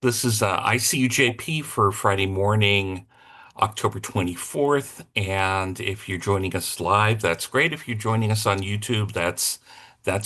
This is ICUJP for Friday morning, October 24th. And if you're joining us live, that's great. If you're joining us on YouTube, that's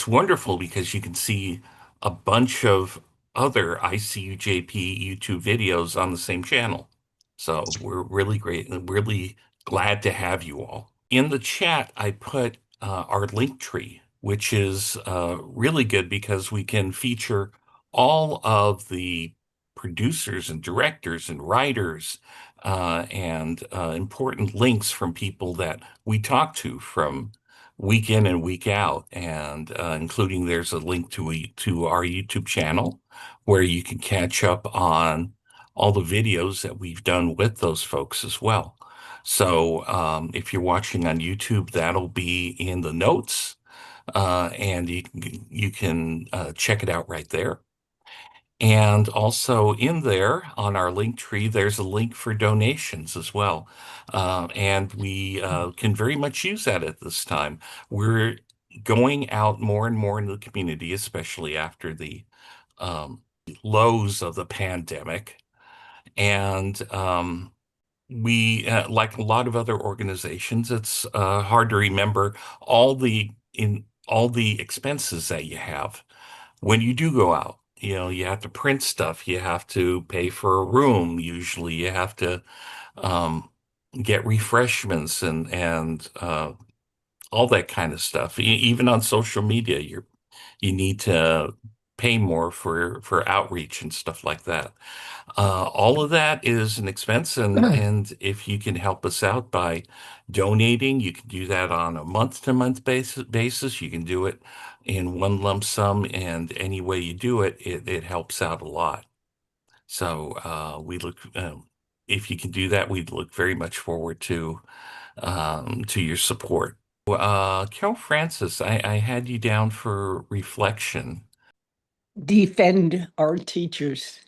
wonderful because you can see a bunch of other ICUJP YouTube videos on the same channel. So we're really great and really glad to have you all. In the chat, I put our link tree, which is really good because we can feature all of the producers and directors and writers and important links from people that we talk to from week in and week out, and including there's a link to our YouTube channel where you can catch up on all the videos that we've done with those folks as well. So if you're watching on YouTube, that'll be in the notes, and you can check it out right there. And also in there on our link tree, there's a link for donations as well. And we can very much use that at this time. We're going out more and more into the community, especially after the lows of the pandemic. And like a lot of other organizations, it's hard to remember all the expenses that you have when you do go out. You have to print stuff, you have to pay for a room, usually you have to um, get refreshments and all that kind of stuff. Even on social media, you need to pay more for outreach and stuff like that. All of that is an expense, and if you can help us out by donating, you can do that on a month-to-month basis. You can do it in one lump sum, and any way you do it, it helps out a lot. So if you can do that, we'd look very much forward to your support. Carol Francis, I had you down for reflection. Defend our teachers.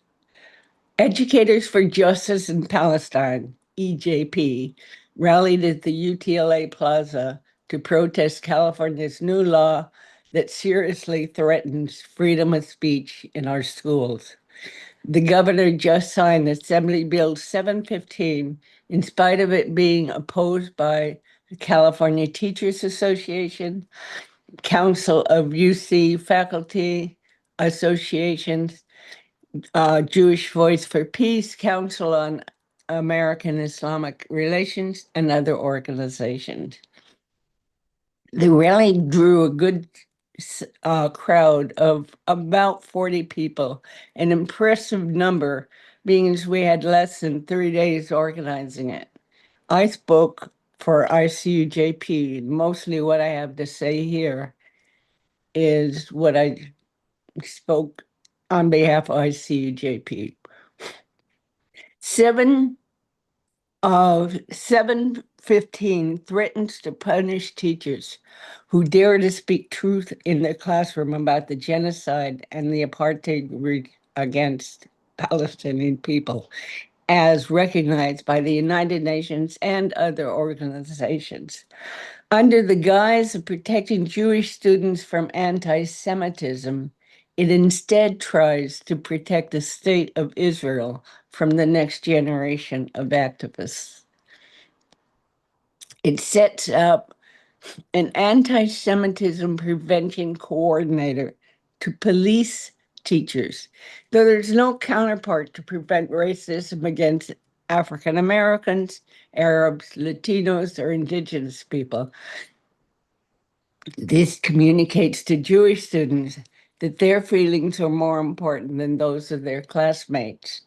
Educators for Justice in Palestine, EJP, rallied at the UTLA Plaza to protest California's new law that seriously threatens freedom of speech in our schools. The governor just signed Assembly Bill 715 in spite of it being opposed by the California Teachers Association, Council of UC Faculty Associations, Jewish Voice for Peace, Council on American Islamic Relations, and other organizations. The rally drew a good crowd of about 40 people, an impressive number, being as we had less than 3 days organizing it. I spoke for ICUJP. Mostly what I have to say here is what I spoke on behalf of ICUJP. 715 threatens to punish teachers who dare to speak truth in their classroom about the genocide and the apartheid against Palestinian people, as recognized by the United Nations and other organizations. Under the guise of protecting Jewish students from anti-Semitism, it instead tries to protect the state of Israel from the next generation of activists. It sets up an anti-Semitism prevention coordinator to police teachers, though there's no counterpart to prevent racism against African Americans, Arabs, Latinos, or Indigenous people. This communicates to Jewish students that their feelings are more important than those of their classmates,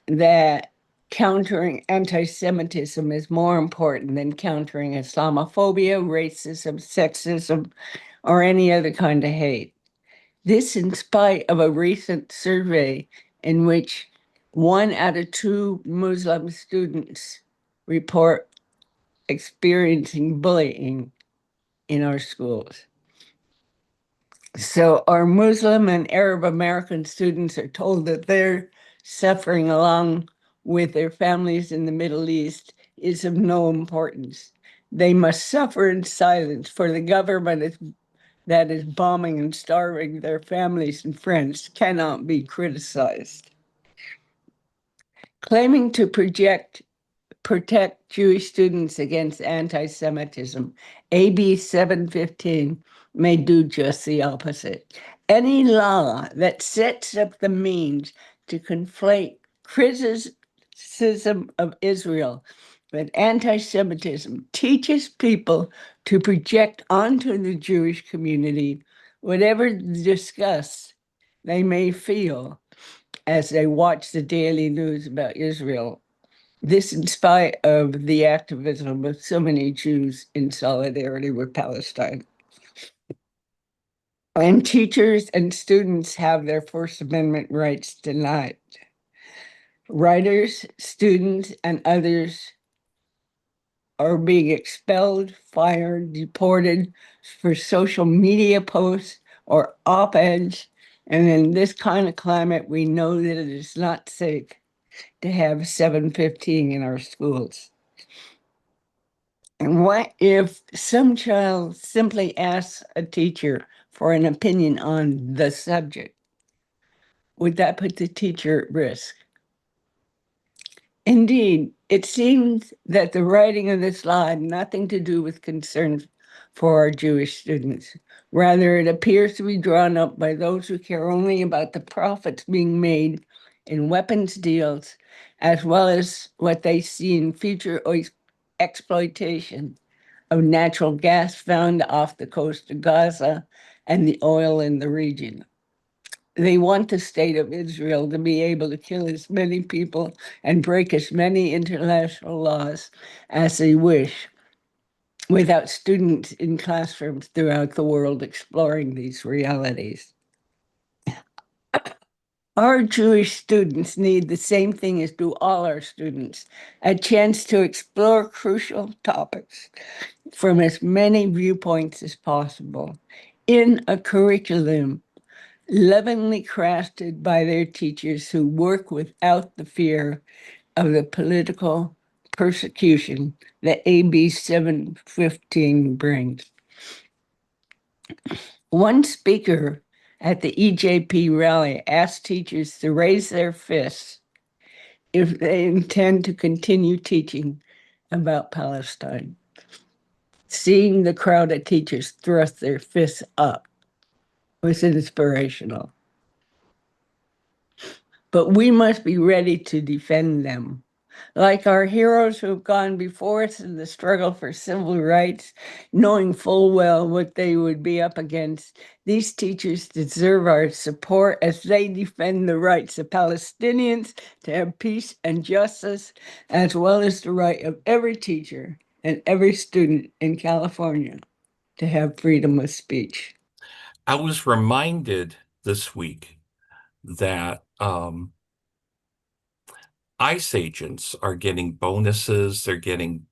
that countering anti-Semitism is more important than countering Islamophobia, racism, sexism, or any other kind of hate. This in spite of a recent survey in which 1 out of 2 Muslim students report experiencing bullying in our schools. So our Muslim and Arab American students are told that they're suffering along with their families in the Middle East is of no importance. They must suffer in silence, for the government that is bombing and starving their families and friends cannot be criticized. claiming to protect Jewish students against anti-Semitism, AB 715 may do just the opposite. Any law that sets up the means to conflate criticism of Israel with anti-Semitism teaches people to project onto the Jewish community whatever disgust they may feel as they watch the daily news about Israel. This in spite of the activism of so many Jews in solidarity with Palestine. And teachers and students have their First Amendment rights denied. Writers, students, and others are being expelled, fired, deported for social media posts or op-eds. And in this kind of climate, we know that it is not safe to have 715 in our schools. And what if some child simply asks a teacher for an opinion on the subject? Would that put the teacher at risk? Indeed, it seems that the writing of this law had nothing to do with concerns for our Jewish students. Rather, it appears to be drawn up by those who care only about the profits being made in weapons deals, as well as what they see in future exploitation of natural gas found off the coast of Gaza and the oil in the region. They want the state of Israel to be able to kill as many people and break as many international laws as they wish without students in classrooms throughout the world exploring these realities. Our Jewish students need the same thing as do all our students, a chance to explore crucial topics from as many viewpoints as possible in a curriculum lovingly crafted by their teachers who work without the fear of the political persecution that AB 715 brings. One speaker at the EJP rally asked teachers to raise their fists if they intend to continue teaching about Palestine. Seeing the crowd of teachers thrust their fists up was inspirational. But we must be ready to defend them. Like our heroes who have gone before us in the struggle for civil rights, knowing full well what they would be up against, these teachers deserve our support as they defend the rights of Palestinians to have peace and justice, as well as the right of every teacher and every student in California to have freedom of speech. I was reminded this week that ICE agents are getting bonuses, they're getting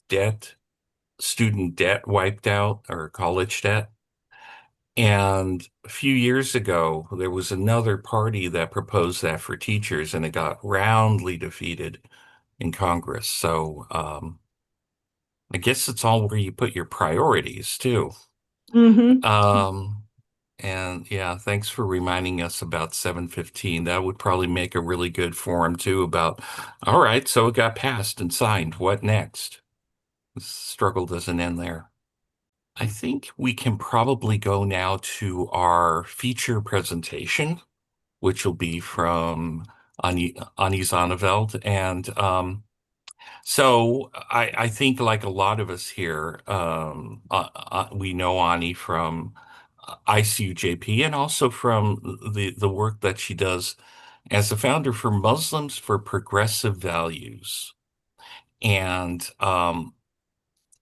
student debt wiped out or college debt. And a few years ago, there was another party that proposed that for teachers, and it got roundly defeated in Congress. So I guess it's all where you put your priorities too. Mm-hmm. Um, and yeah, thanks for reminding us about 715. That would probably make a really good forum too about, all right, so it got passed and signed. What next? The struggle doesn't end there. I think we can probably go now to our feature presentation, which will be from Ani Zonneveld. And so I think like a lot of us here, we know Ani from ICUJP and also from the work that she does as the founder for Muslims for Progressive Values. And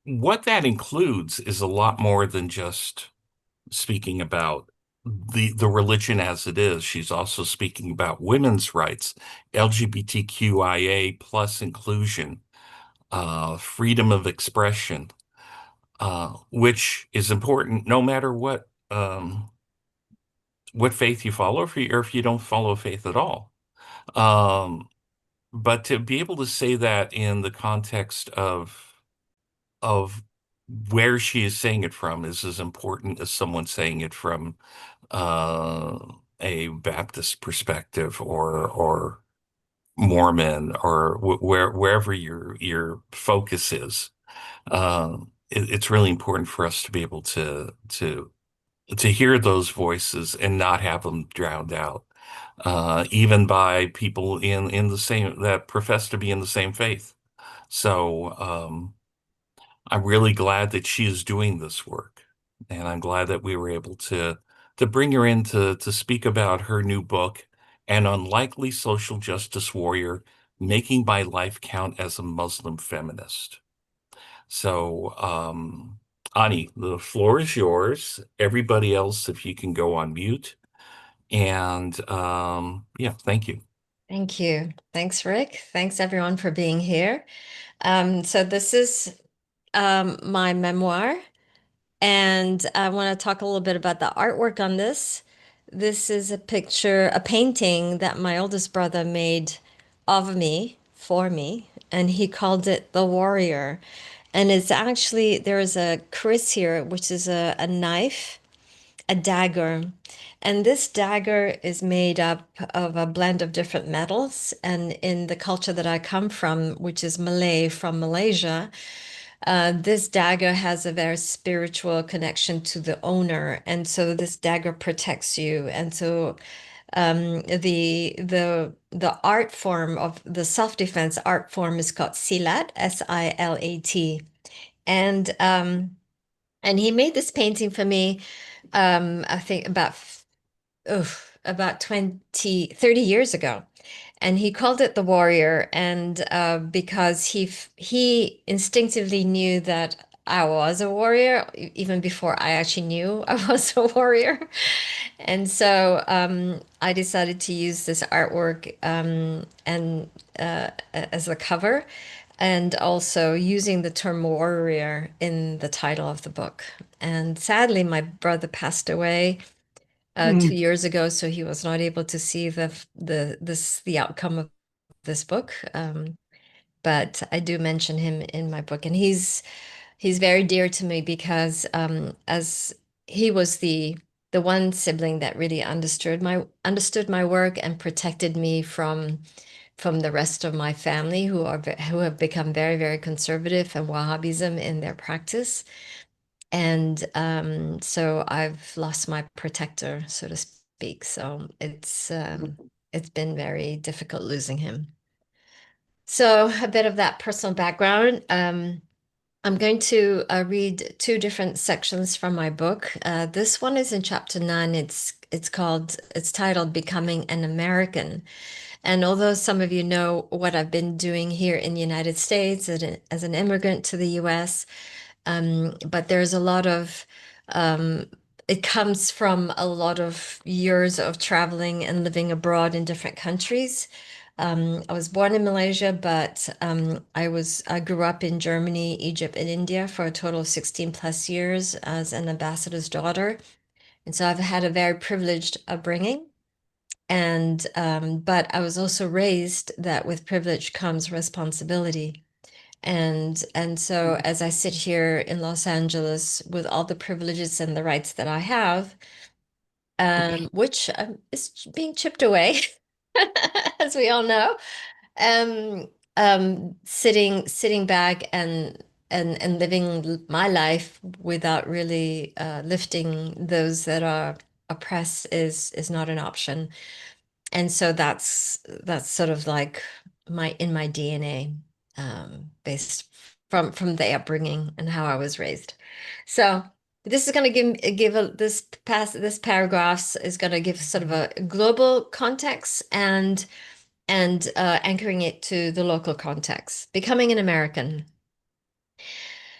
what that includes is a lot more than just speaking about the religion as it is. She's also speaking about women's rights, LGBTQIA plus inclusion, freedom of expression, which is important no matter what faith you follow, or if you don't follow faith at all. Um, but to be able to say that in the context of where she is saying it from is as important as someone saying it from uh, a Baptist perspective or Mormon or wherever your focus is. It's really important for us to be able to hear those voices and not have them drowned out, even by people in the same that profess to be in the same faith. So I'm really glad that she is doing this work, and I'm glad that we were able to bring her in to speak about her new book, An Unlikely Social Justice Warrior, Making My Life Count as a Muslim Feminist. So, Ani, the floor is yours. Everybody else, if you can go on mute. And yeah, thank you. Thank you. Thanks, Rick. Thanks, everyone, for being here. So this is my memoir, and I want to talk a little bit about the artwork on this. This is a picture, a painting that my oldest brother made of me, for me, and he called it The Warrior. And it's actually, there is a kris here, which is a knife, a dagger. And this dagger is made up of a blend of different metals. And in the culture that I come from, which is Malay from Malaysia, this dagger has a very spiritual connection to the owner. And so this dagger protects you. And so the art form of the self-defense art form is called silat, silat. And and he made this painting for me, I think about 20, 30 years ago. And he called it The Warrior. And because he instinctively knew that I was a warrior, even before I actually knew I was a warrior. And so I decided to use this artwork and as a cover, and also using the term warrior in the title of the book. And sadly, my brother passed away 2 years ago, so he was not able to see the outcome of this book. But I do mention him in my book, and he's very dear to me because as he was the one sibling that really understood my work and protected me from the rest of my family who have become very, very conservative and Wahhabism in their practice. And so I've lost my protector, so to speak. So it's been very difficult losing him. So a bit of that personal background. I'm going to read two different sections from my book. This one is in chapter 9. It's titled "Becoming an American." And although some of you know what I've been doing here in the United States as an immigrant to the US, but there's a lot of it comes from a lot of years of traveling and living abroad in different countries. I was born in Malaysia, but I grew up in Germany, Egypt, and India for a total of 16 plus years as an ambassador's daughter. And so I've had a very privileged upbringing. And but I was also raised that with privilege comes responsibility. And so as I sit here in Los Angeles with all the privileges and the rights that I have, which is being chipped away, as we all know, sitting back and living my life without really lifting those that are oppressed is not an option. And so that's sort of like my DNA, based from the upbringing and how I was raised. So this is going to this paragraphs is going to give sort of a global context and anchoring it to the local context. Becoming an American.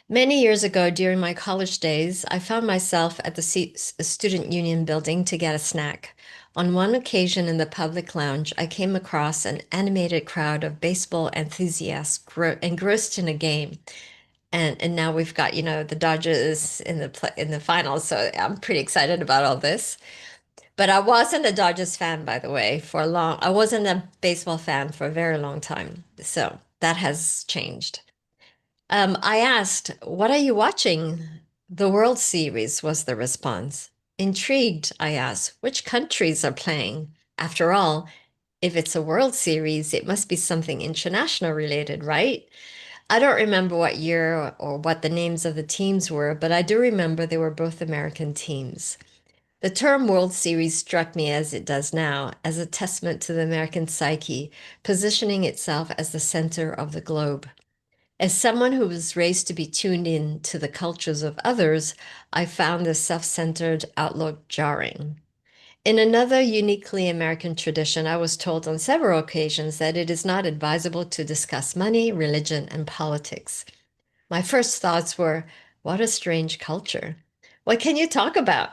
Many years ago, during my college days, I found myself at the student union building to get a snack. On one occasion in the public lounge, I came across an animated crowd of baseball enthusiasts engrossed in a game. And now we've got, the Dodgers in the finals, so I'm pretty excited about all this. But I wasn't a Dodgers fan, by the way, I wasn't a baseball fan for a very long time. So that has changed. I asked, "What are you watching?" "The World Series," was the response. Intrigued, I asked, "Which countries are playing?" After all, If it's a World Series, it must be something international related, right? I don't remember what year or what the names of the teams were, but I do remember they were both American teams. The term World Series struck me as it does now, as a testament to the American psyche, positioning itself as the center of the globe. As someone who was raised to be tuned in to the cultures of others, I found this self-centered outlook jarring. In another uniquely American tradition, I was told on several occasions that it is not advisable to discuss money, religion, and politics. My first thoughts were, what a strange culture. What can you talk about?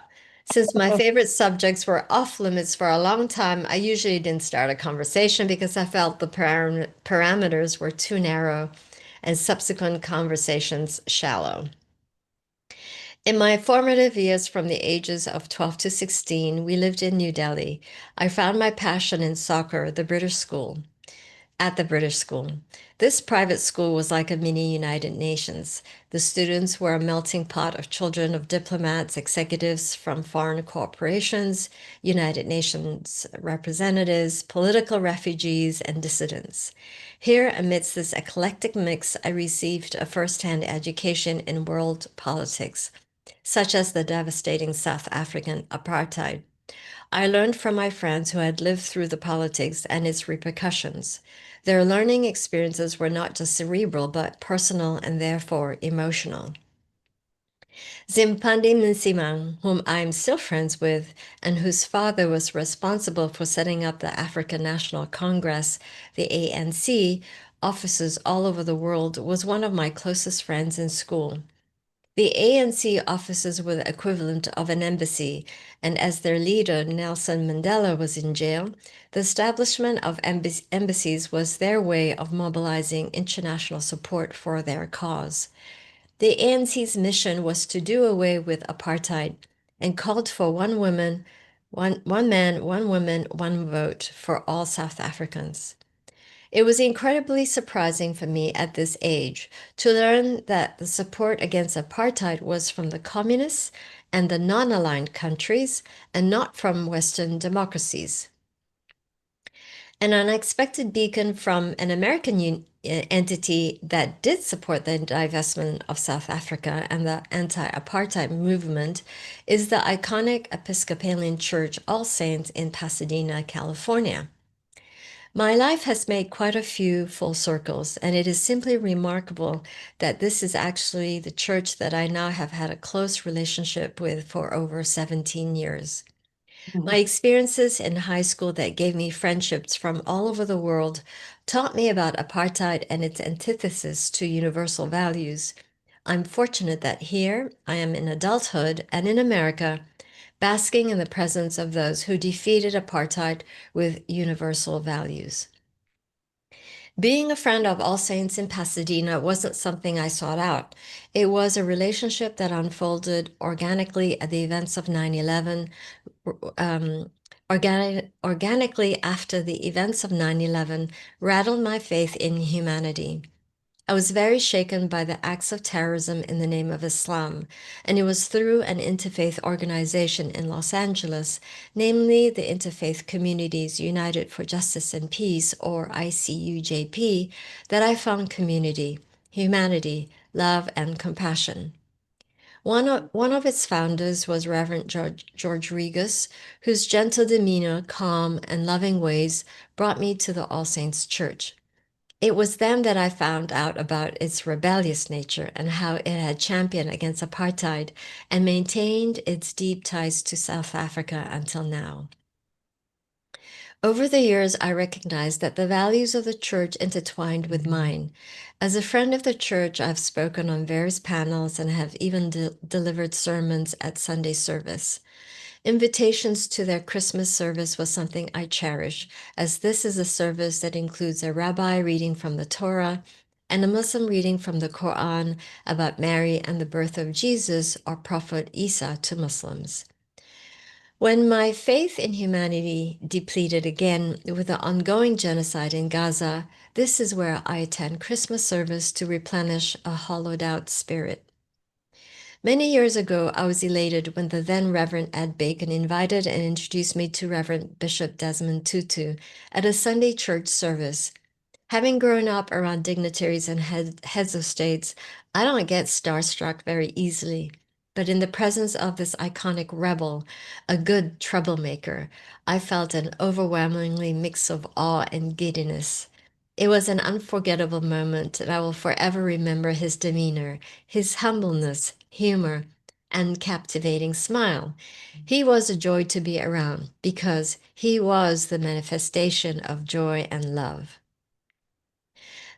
Since my favorite subjects were off limits for a long time, I usually didn't start a conversation because I felt the parameters were too narrow and subsequent conversations shallow. In my formative years from the ages of 12 to 16, we lived in New Delhi. I found my passion in soccer, at the British School. This private school was like a mini United Nations. The students were a melting pot of children of diplomats, executives from foreign corporations, United Nations representatives, political refugees, and dissidents. Here, amidst this eclectic mix, I received a first-hand education in world politics, such as the devastating South African apartheid. I learned from my friends who had lived through the politics and its repercussions. Their learning experiences were not just cerebral, but personal and therefore emotional. Zimpandi Nsimang, whom I am still friends with, and whose father was responsible for setting up the African National Congress, the ANC, offices all over the world, was one of my closest friends in school. The ANC offices were the equivalent of an embassy, and as their leader, Nelson Mandela, was in jail, the establishment of embassies was their way of mobilizing international support for their cause. The ANC's mission was to do away with apartheid and called for one woman, one man, one woman, one vote for all South Africans. It was incredibly surprising for me at this age to learn that the support against apartheid was from the communists and the non-aligned countries and not from Western democracies. An unexpected beacon from an American entity that did support the divestment of South Africa and the anti-apartheid movement is the iconic Episcopalian Church All Saints in Pasadena, California. My life has made quite a few full circles, and it is simply remarkable that this is actually the church that I now have had a close relationship with for over 17 years. My experiences in high school that gave me friendships from all over the world taught me about apartheid and its antithesis to universal values. I'm fortunate that here I am in adulthood and in America, basking in the presence of those who defeated apartheid with universal values. Being a friend of All Saints in Pasadena wasn't something I sought out. It was a relationship that unfolded organically at the events of 9/11, organically after the events of 9/11 rattled my faith in humanity. I was very shaken by the acts of terrorism in the name of Islam, and it was through an interfaith organization in Los Angeles, namely the Interfaith Communities United for Justice and Peace, or ICUJP, that I found community, humanity, love, and compassion. One of its founders was Reverend George Regas, whose gentle demeanor, calm, and loving ways brought me to the All Saints Church. It was then that I found out about its rebellious nature and how it had championed against apartheid and maintained its deep ties to South Africa until now. Over the years, I recognized that the values of the church intertwined with mine. As a friend of the church, I've spoken on various panels and have even delivered sermons at Sunday service. Invitations to their Christmas service was something I cherish, as this is a service that includes a rabbi reading from the Torah and a Muslim reading from the Quran about Mary and the birth of Jesus or Prophet Isa to Muslims. When my faith in humanity depleted again with the ongoing genocide in Gaza, this is where I attend Christmas service to replenish a hollowed out spirit. Many years ago, I was elated when the then Reverend Ed Bacon invited and introduced me to Reverend Bishop Desmond Tutu at a Sunday church service. Having grown up around dignitaries and heads of states, I don't get starstruck very easily. But in the presence of this iconic rebel, a good troublemaker, I felt an overwhelmingly mix of awe and giddiness. It was an unforgettable moment, and I will forever remember his demeanor, his humbleness, humor, and captivating smile. He was a joy to be around because he was the manifestation of joy and love.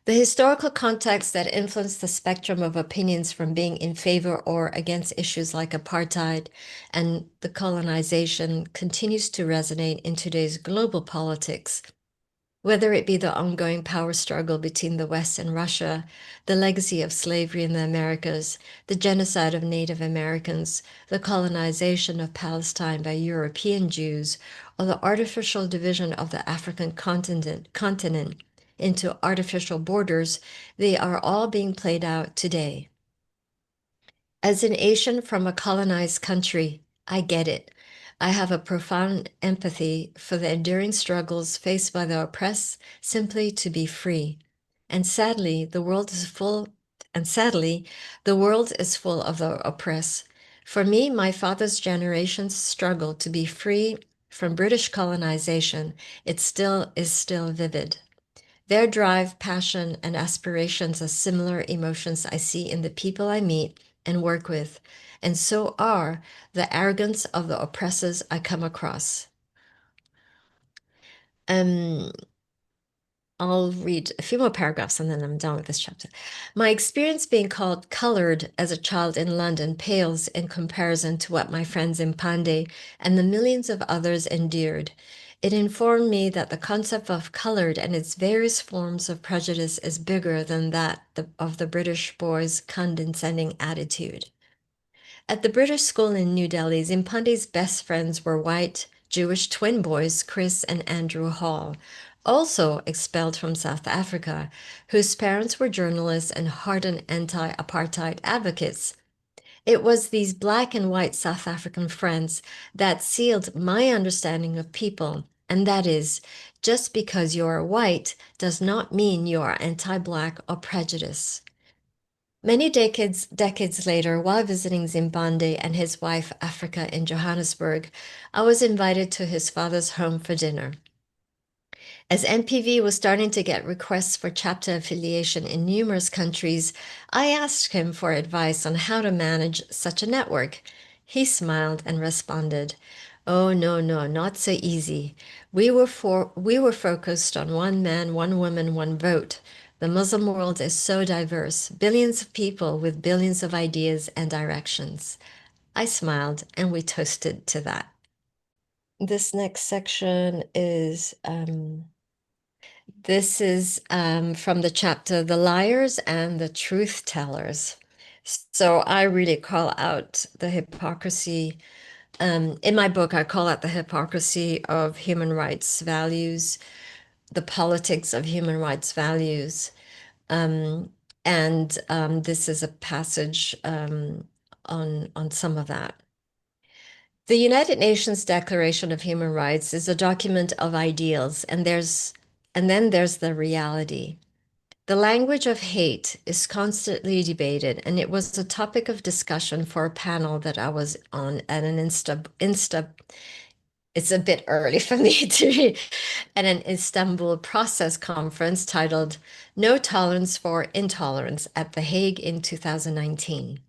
The historical context that influenced the spectrum of opinions from being in favor or against issues like apartheid and the colonization continues to resonate in today's global politics. Whether it be the ongoing power struggle between the West and Russia, the legacy of slavery in the Americas, the genocide of Native Americans, the colonization of Palestine by European Jews, or the artificial division of the African continent into artificial borders, they are all being played out today. As an Asian from a colonized country, I get it. I have a profound empathy for the enduring struggles faced by the oppressed simply to be free. And sadly, the world is full of the oppressed. For me, my father's generation's struggle to be free from British colonization, it still is still vivid. Their drive, passion, and aspirations are similar emotions I see in the people I meet and work with, and so are the arrogance of the oppressors I come across. Um, I'll read a few more paragraphs and then I'm done with this chapter. My experience being called colored as a child in London pales in comparison to what my friends in Pandey and the millions of others endured. It informed me that the concept of colored and its various forms of prejudice is bigger than that of the British boy's condescending attitude. At the British school in New Delhi, Zimpandey's best friends were white Jewish twin boys, Chris and Andrew Hall, also expelled from South Africa, whose parents were journalists and hardened anti-apartheid advocates. It was these black and white South African friends that sealed my understanding of people, and that is, just because you are white does not mean you are anti-black or prejudiced. Many decades later, while visiting Zimbabwe and his wife Africa in Johannesburg, I was invited to his father's home for dinner. As NPV was starting to get requests for chapter affiliation in numerous countries, I asked him for advice on how to manage such a network. He smiled and responded, "Oh, no, no, not so easy. We were focused on one man, one woman, one vote. The Muslim world is so diverse, billions of people with billions of ideas and directions." I smiled and we toasted to that. This next section is from the chapter The Liars and the Truth Tellers. So I really call out the hypocrisy. In my book, I call out the hypocrisy of human rights values, the politics of human rights values. This is a passage on some of that. The United Nations Declaration of Human Rights is a document of ideals, and then there's the reality. The language of hate is constantly debated, and it was a topic of discussion for a panel that I was on at an it's a bit early for me to read, at an Istanbul process conference titled No Tolerance for Intolerance at The Hague in 2019.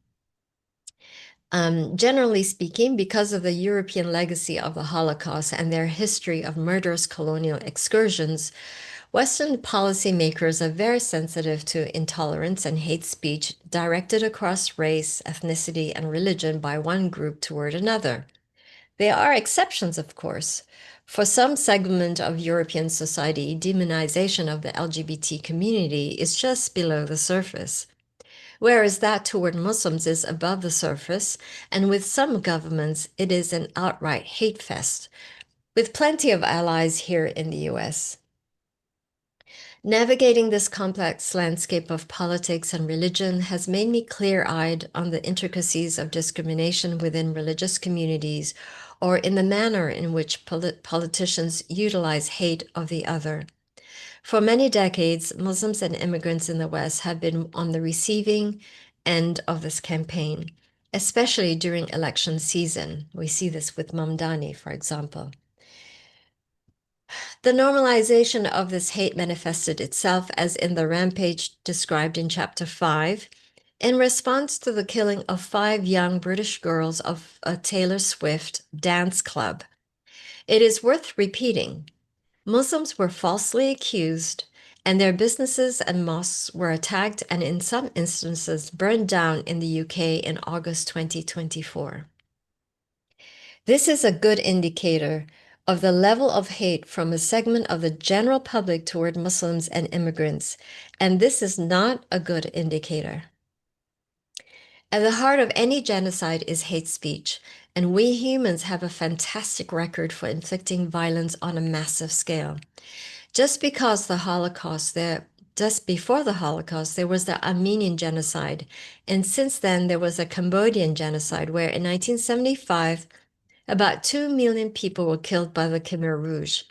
Generally speaking, because of the European legacy of the Holocaust and their history of murderous colonial excursions, Western policymakers are very sensitive to intolerance and hate speech directed across race, ethnicity, and religion by one group toward another. There are exceptions, of course. For some segment of European society, demonization of the LGBT community is just below the surface, whereas that toward Muslims is above the surface, and with some governments, it is an outright hate fest, with plenty of allies here in the US. Navigating this complex landscape of politics and religion has made me clear-eyed on the intricacies of discrimination within religious communities or in the manner in which politicians utilize hate of the other. For many decades, Muslims and immigrants in the West have been on the receiving end of this campaign, especially during election season. We see this with Mamdani, for example. The normalization of this hate manifested itself as in the rampage described in Chapter 5, in response to the killing of 5 young British girls of a Taylor Swift dance club. It is worth repeating. Muslims were falsely accused, and their businesses and mosques were attacked and in some instances burned down in the UK in August 2024. This is a good indicator of the level of hate from a segment of the general public toward Muslims and immigrants, and this is not a good indicator. At the heart of any genocide is hate speech, and we humans have a fantastic record for inflicting violence on a massive scale. Just before the Holocaust, there was the Armenian genocide, and since then there was a Cambodian genocide where in 1975, about 2 million people were killed by the Khmer Rouge.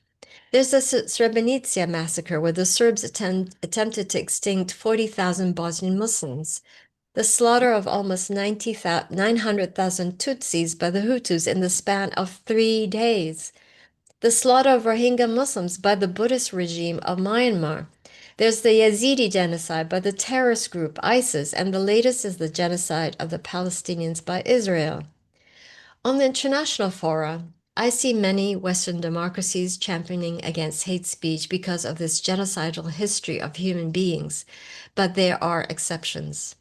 There's the Srebrenica massacre where the Serbs attempted to extinct 40,000 Bosnian Muslims. The slaughter of almost 900,000 Tutsis by the Hutus in the span of 3 days. The slaughter of Rohingya Muslims by the Buddhist regime of Myanmar. There's the Yazidi genocide by the terrorist group ISIS, and the latest is the genocide of the Palestinians by Israel. On the international fora, I see many Western democracies championing against hate speech because of this genocidal history of human beings, but there are exceptions.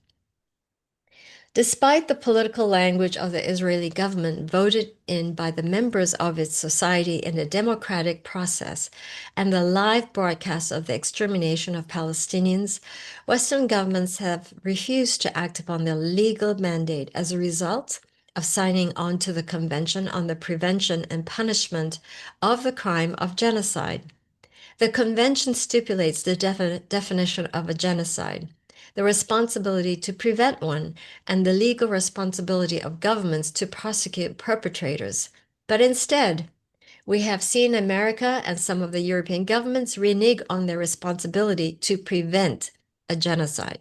Despite the political language of the Israeli government voted in by the members of its society in a democratic process and the live broadcast of the extermination of Palestinians, Western governments have refused to act upon their legal mandate as a result of signing on to the Convention on the Prevention and Punishment of the Crime of Genocide. The convention stipulates the definition of a genocide, the responsibility to prevent one, and the legal responsibility of governments to prosecute perpetrators. But instead, we have seen America and some of the European governments renege on their responsibility to prevent a genocide,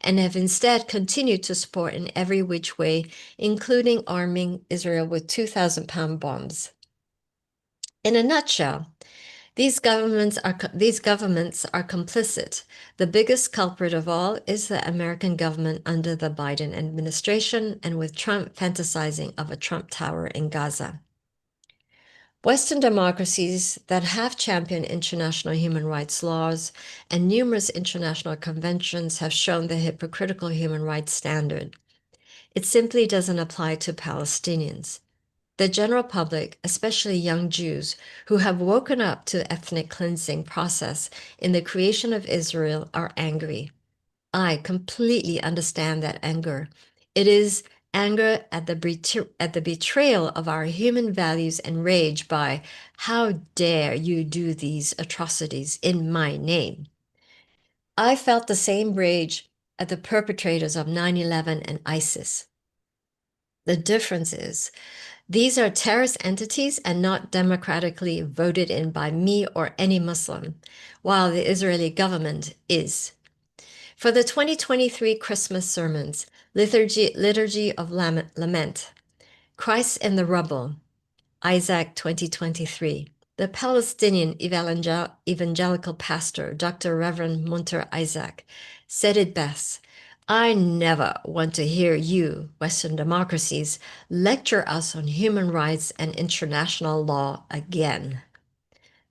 and have instead continued to support in every which way, including arming Israel with 2,000-pound bombs. In a nutshell, these governments are complicit. The biggest culprit of all is the American government under the Biden administration, and with Trump fantasizing of a Trump Tower in Gaza. Western democracies that have championed international human rights laws and numerous international conventions have shown the hypocritical human rights standard. It simply doesn't apply to Palestinians. The general public, especially young Jews, who have woken up to the ethnic cleansing process in the creation of Israel, are angry. I completely understand that anger. It is anger at the betrayal of our human values and rage by, how dare you do these atrocities in my name? I felt the same rage at the perpetrators of 9/11 and ISIS. The difference is, these are terrorist entities and not democratically voted in by me or any Muslim, while the Israeli government is. For the 2023 Christmas sermons, Liturgy of Lament, Christ in the Rubble, Isaac 2023, the Palestinian evangelical pastor, Dr. Reverend Munter Isaac, said it best. I never want to hear you, Western democracies, lecture us on human rights and international law again.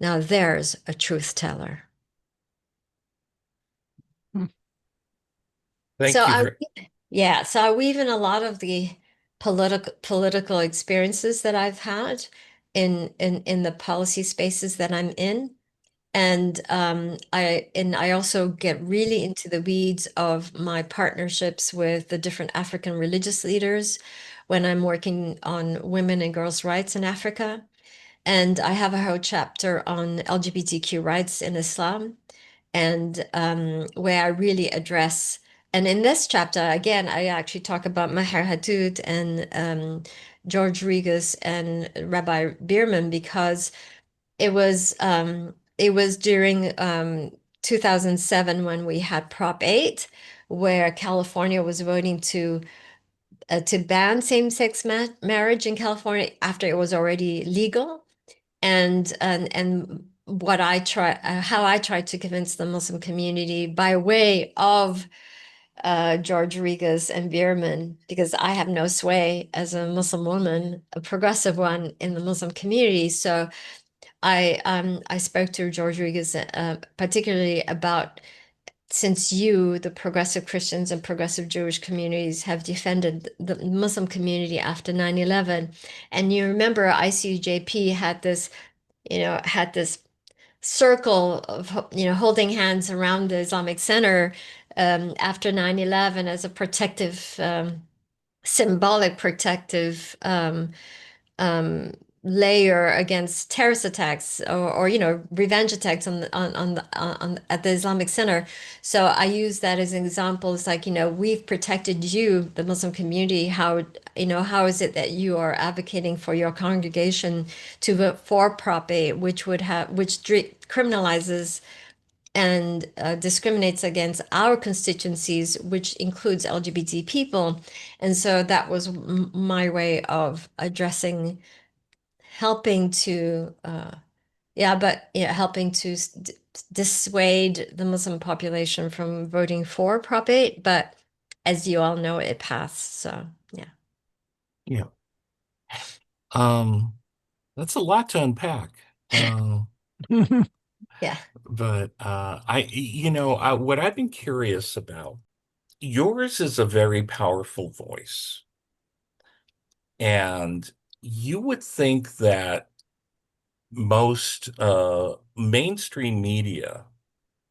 Now there's a truth teller. Thank you for So I weave in a lot of the political experiences that I've had in the policy spaces that I'm in. And I also get really into the weeds of my partnerships with the different African religious leaders when I'm working on women and girls' rights in Africa. And I have a whole chapter on LGBTQ rights in Islam. and where I really address. And in this chapter, again, I actually talk about Maher Hathout and George Regas and Rabbi Bierman, because it was during 2007 when we had Prop 8, where California was voting to ban same-sex marriage in California after it was already legal. And what I try, how I tried to convince the Muslim community by way of George Regas and Bierman, because I have no sway as a Muslim woman, a progressive one in the Muslim community. So I spoke to George Regas particularly about, since you, the progressive Christians and progressive Jewish communities, have defended the Muslim community after 9/11, and you remember ICUJP had this circle of, holding hands around the Islamic Center after 9/11 as a protective, symbolic protective um, layer against terrorist attacks, or revenge attacks on at the Islamic Center. So I use that as an example. It's like, we've protected you, the Muslim community. How is it that you are advocating for your congregation to vote for Prop 8, which criminalizes and discriminates against our constituencies, which includes LGBT people. And so that was my way of addressing, helping to, helping to dissuade the Muslim population from voting for Prop 8. But as you all know, it passed. So, yeah. Yeah. Um, that's a lot to unpack. Uh, Yeah. but what I've been curious about, yours is a very powerful voice. And you would think that most mainstream media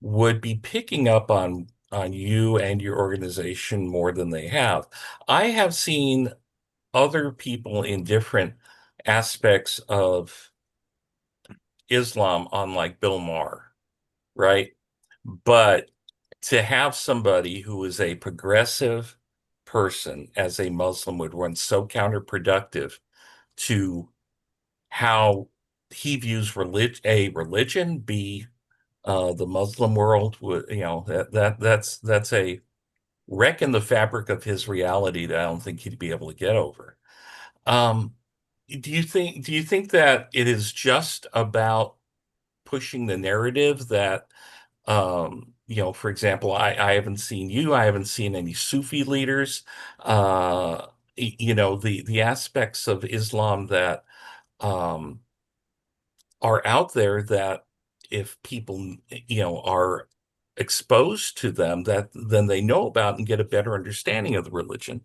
would be picking up on you and your organization more than they have. I have seen other people in different aspects of Islam on like Bill Maher, right? But to have somebody who is a progressive person as a Muslim would run so counterproductive to how he views religion, b the Muslim world would, that's a wreck in the fabric of his reality that I don't think he'd be able to get over. Um, do you think that it is just about pushing the narrative that, for example, I haven't seen you, I haven't seen any Sufi leaders, the aspects of Islam that um are out there, that if people, are exposed to them, that then they know about and get a better understanding of the religion.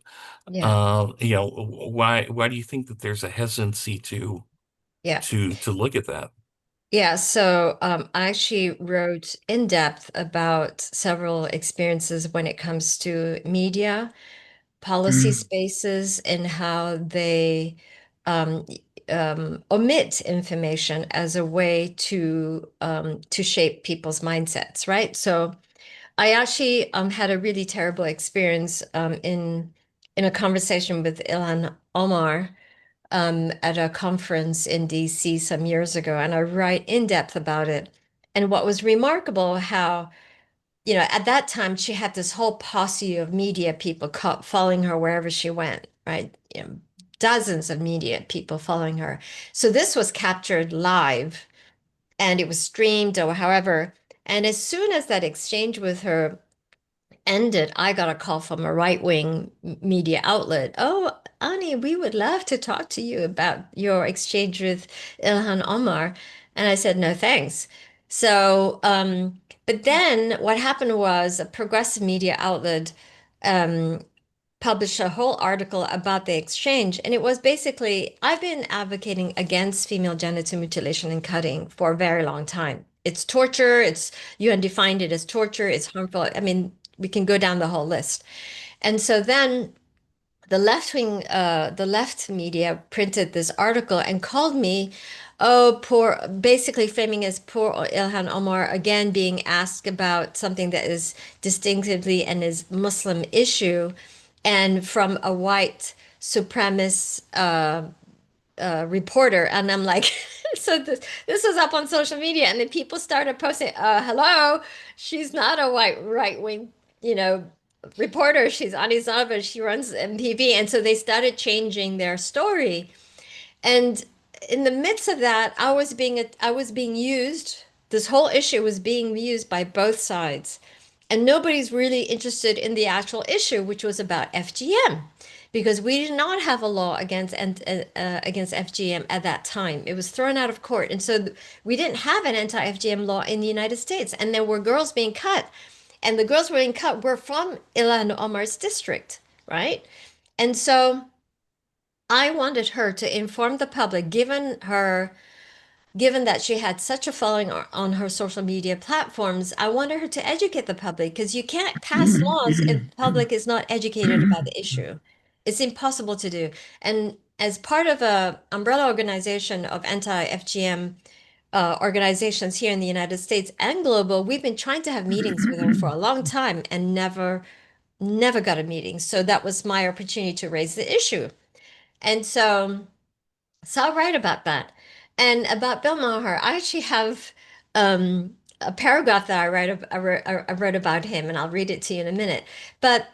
Yeah. Why do you think that there's a hesitancy to Yeah. to look at that? Yeah, so I actually wrote in depth about several experiences when it comes to media, policy spaces, and how they um, omit information as a way to shape people's mindsets, right? So I actually had a really terrible experience in a conversation with Ilhan Omar at a conference in DC some years ago, and I write in depth about it. And what was remarkable, how, at that time she had this whole posse of media people following her wherever she went, right? Dozens of media people following her. So this was captured live and it was streamed or however. And as soon as that exchange with her ended, I got a call from a right-wing media outlet. Oh, Ani, we would love to talk to you about your exchange with Ilhan Omar. And I said, no, thanks. So, but then what happened was a progressive media outlet um, published a whole article about the exchange. And it was basically, I've been advocating against female genital mutilation and cutting for a very long time. It's torture. It's UN defined it as torture. It's harmful. I mean, we can go down the whole list. And so then the left media printed this article and called me Oh, poor, basically framing as poor Ilhan Omar again being asked about something that is distinctively and is Muslim issue, and from a white supremacist reporter, and I'm like, so this was up on social media, and then people started posting, "Hello, she's not a white right wing, you know, reporter. She's Ani Zonneveld. She runs MPV," and so they started changing their story. And in the midst of that, I was being used. This whole issue was being used by both sides, and nobody's really interested in the actual issue, which was about FGM, because we did not have a law against FGM at that time. It was thrown out of court, and so we didn't have an anti-FGM law in the United States, and there were girls being cut, and the girls were being cut were from Ilhan Omar's district, right? And so I wanted her to inform the public, given that she had such a following on her social media platforms. I wanted her to educate the public because you can't pass laws if the public is not educated about the issue. It's impossible to do. And as part of a umbrella organization of anti-FGM organizations here in the United States and global, we've been trying to have meetings with her for a long time and never got a meeting. So that was my opportunity to raise the issue. And so I'll write about that. And about Bill Maher, I actually have a paragraph that I wrote about him, and I'll read it to you in a minute. But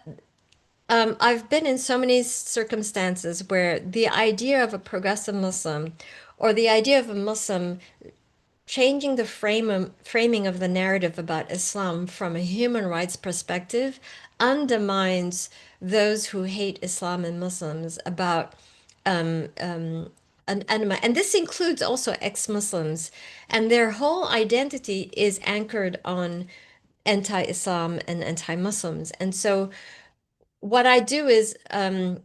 I've been in so many circumstances where the idea of a progressive Muslim or the idea of a Muslim changing the framing of the narrative about Islam from a human rights perspective undermines those who hate Islam and Muslims about and this includes also ex-Muslims, and their whole identity is anchored on anti-Islam and anti-Muslims. And so what I do is and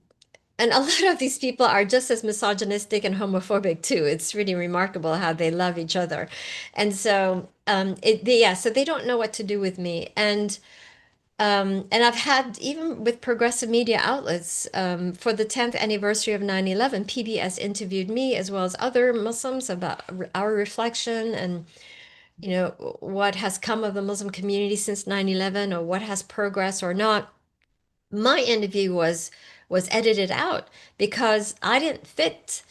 a lot of these people are just as misogynistic and homophobic too. It's really remarkable how they love each other. And so so they don't know what to do with me. And I've had, even with progressive media outlets, for the 10th anniversary of 9/11, PBS interviewed me as well as other Muslims about our reflection and, what has come of the Muslim community since 9/11, or what has progressed or not. My interview was edited out because I didn't fit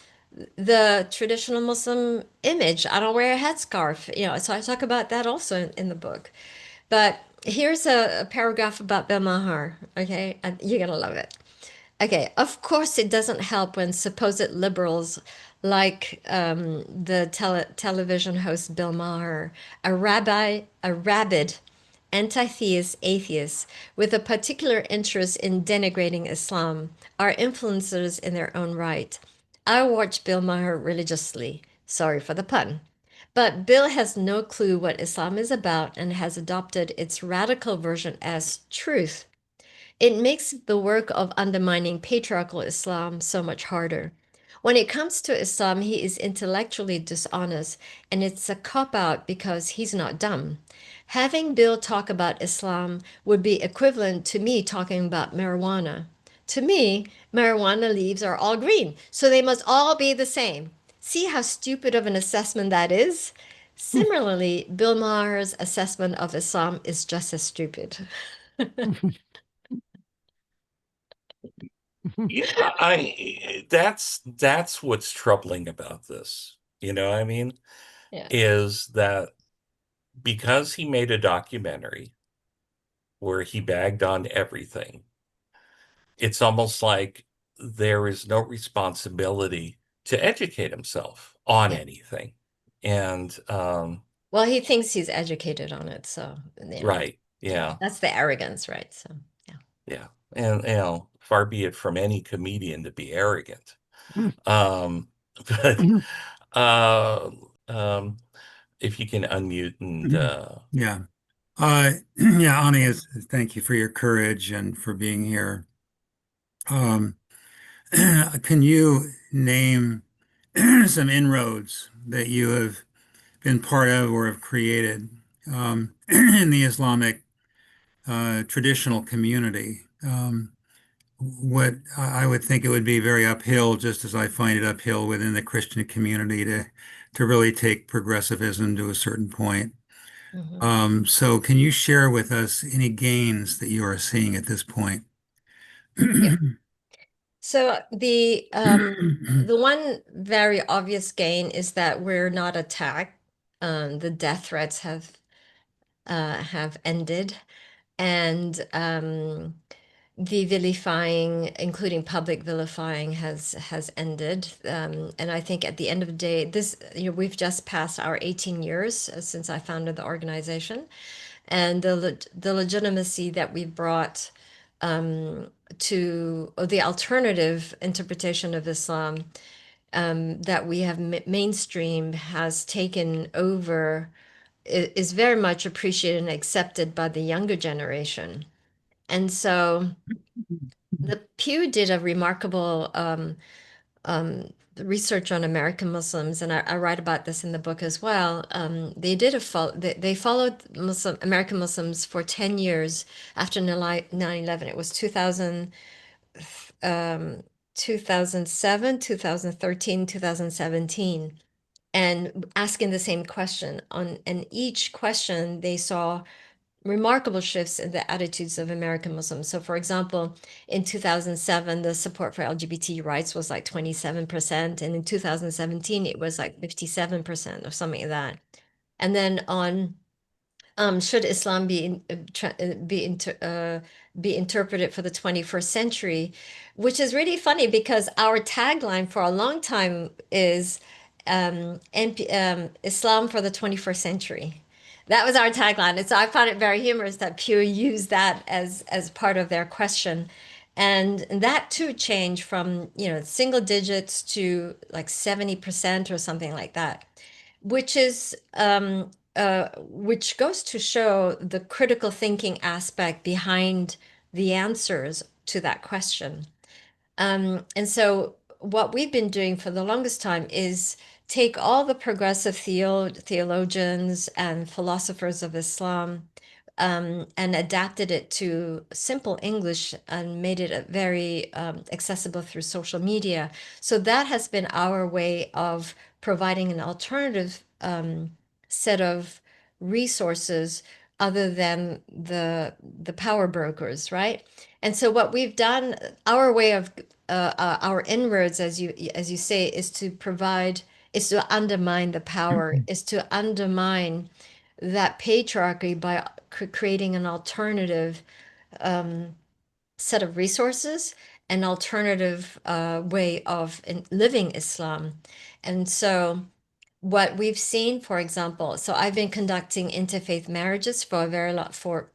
the traditional Muslim image. I don't wear a headscarf, so I talk about that also in the book. But here's a paragraph about Bill Maher, okay? And you're gonna love it. Okay, of course, it doesn't help when supposed liberals like the television host Bill Maher, a rabid anti-theist atheists with a particular interest in denigrating Islam, are influencers in their own right. I watch Bill Maher religiously. Sorry for the pun. But Bill has no clue what Islam is about and has adopted its radical version as truth. It makes the work of undermining patriarchal Islam so much harder. When it comes to Islam, he is intellectually dishonest, and it's a cop out because he's not dumb. Having Bill talk about Islam would be equivalent to me talking about marijuana. To me, marijuana leaves are all green, so they must all be the same. See how stupid of an assessment that is? Similarly, Bill Maher's assessment of Islam is just as stupid. Yeah, that's what's troubling about this. You know what I mean? Yeah. Is that because he made a documentary where he bagged on everything, it's almost like there is no responsibility to educate himself on Yeah. anything. And Well, he thinks he's educated on it, so right, yeah, that's the arrogance, right? So yeah. yeah. And far be it from any comedian to be arrogant. Um, but uh, um, if you can unmute and Yeah. Yeah, Ani, thank you for your courage and for being here. Um, can you name some inroads that you have been part of or have created in the Islamic traditional community? What I would think it would be very uphill, just as I find it uphill within the Christian community to really take progressivism to a certain point. Mhm. So can you share with us any gains that you are seeing at this point? Yeah. So the one very obvious gain is that we're not attacked. The death threats have ended, and the vilifying, including public vilifying, has ended. And I think at the end of the day, we've just passed our 18 years since I founded the organization, and the legitimacy that we brought to the alternative interpretation of Islam that we have mainstream has taken over is very much appreciated and accepted by the younger generation. And so the Pew did a remarkable research on American Muslims, and I write about this in the book as well. They followed American Muslims for 10 years after 9/11. It was 2007, 2013, 2017, and asking the same question and each question they saw remarkable shifts in the attitudes of American Muslims. So, for example, in 2007, the support for LGBT rights was like 27%, and in 2017, it was like 57% or something like that. And then on should Islam be interpreted for the 21st century, which is really funny because our tagline for a long time is Islam for the 21st century. That was our tagline. And so I found it very humorous that Pew used that as part of their question. And that too changed from, single digits to like 70% or something like that, which is which goes to show the critical thinking aspect behind the answers to that question. And so, what we've been doing for the longest time is take all the progressive theologians and philosophers of Islam and adapted it to simple English and made it very accessible through social media. So that has been our way of providing an alternative set of resources other than the power brokers, right? And so what we've done, our way of our inroads, as you say, is to undermine the power, is to undermine that patriarchy by creating an alternative set of resources, an alternative way of living Islam. And so, what we've seen, for example, so I've been conducting interfaith marriages for a very lot for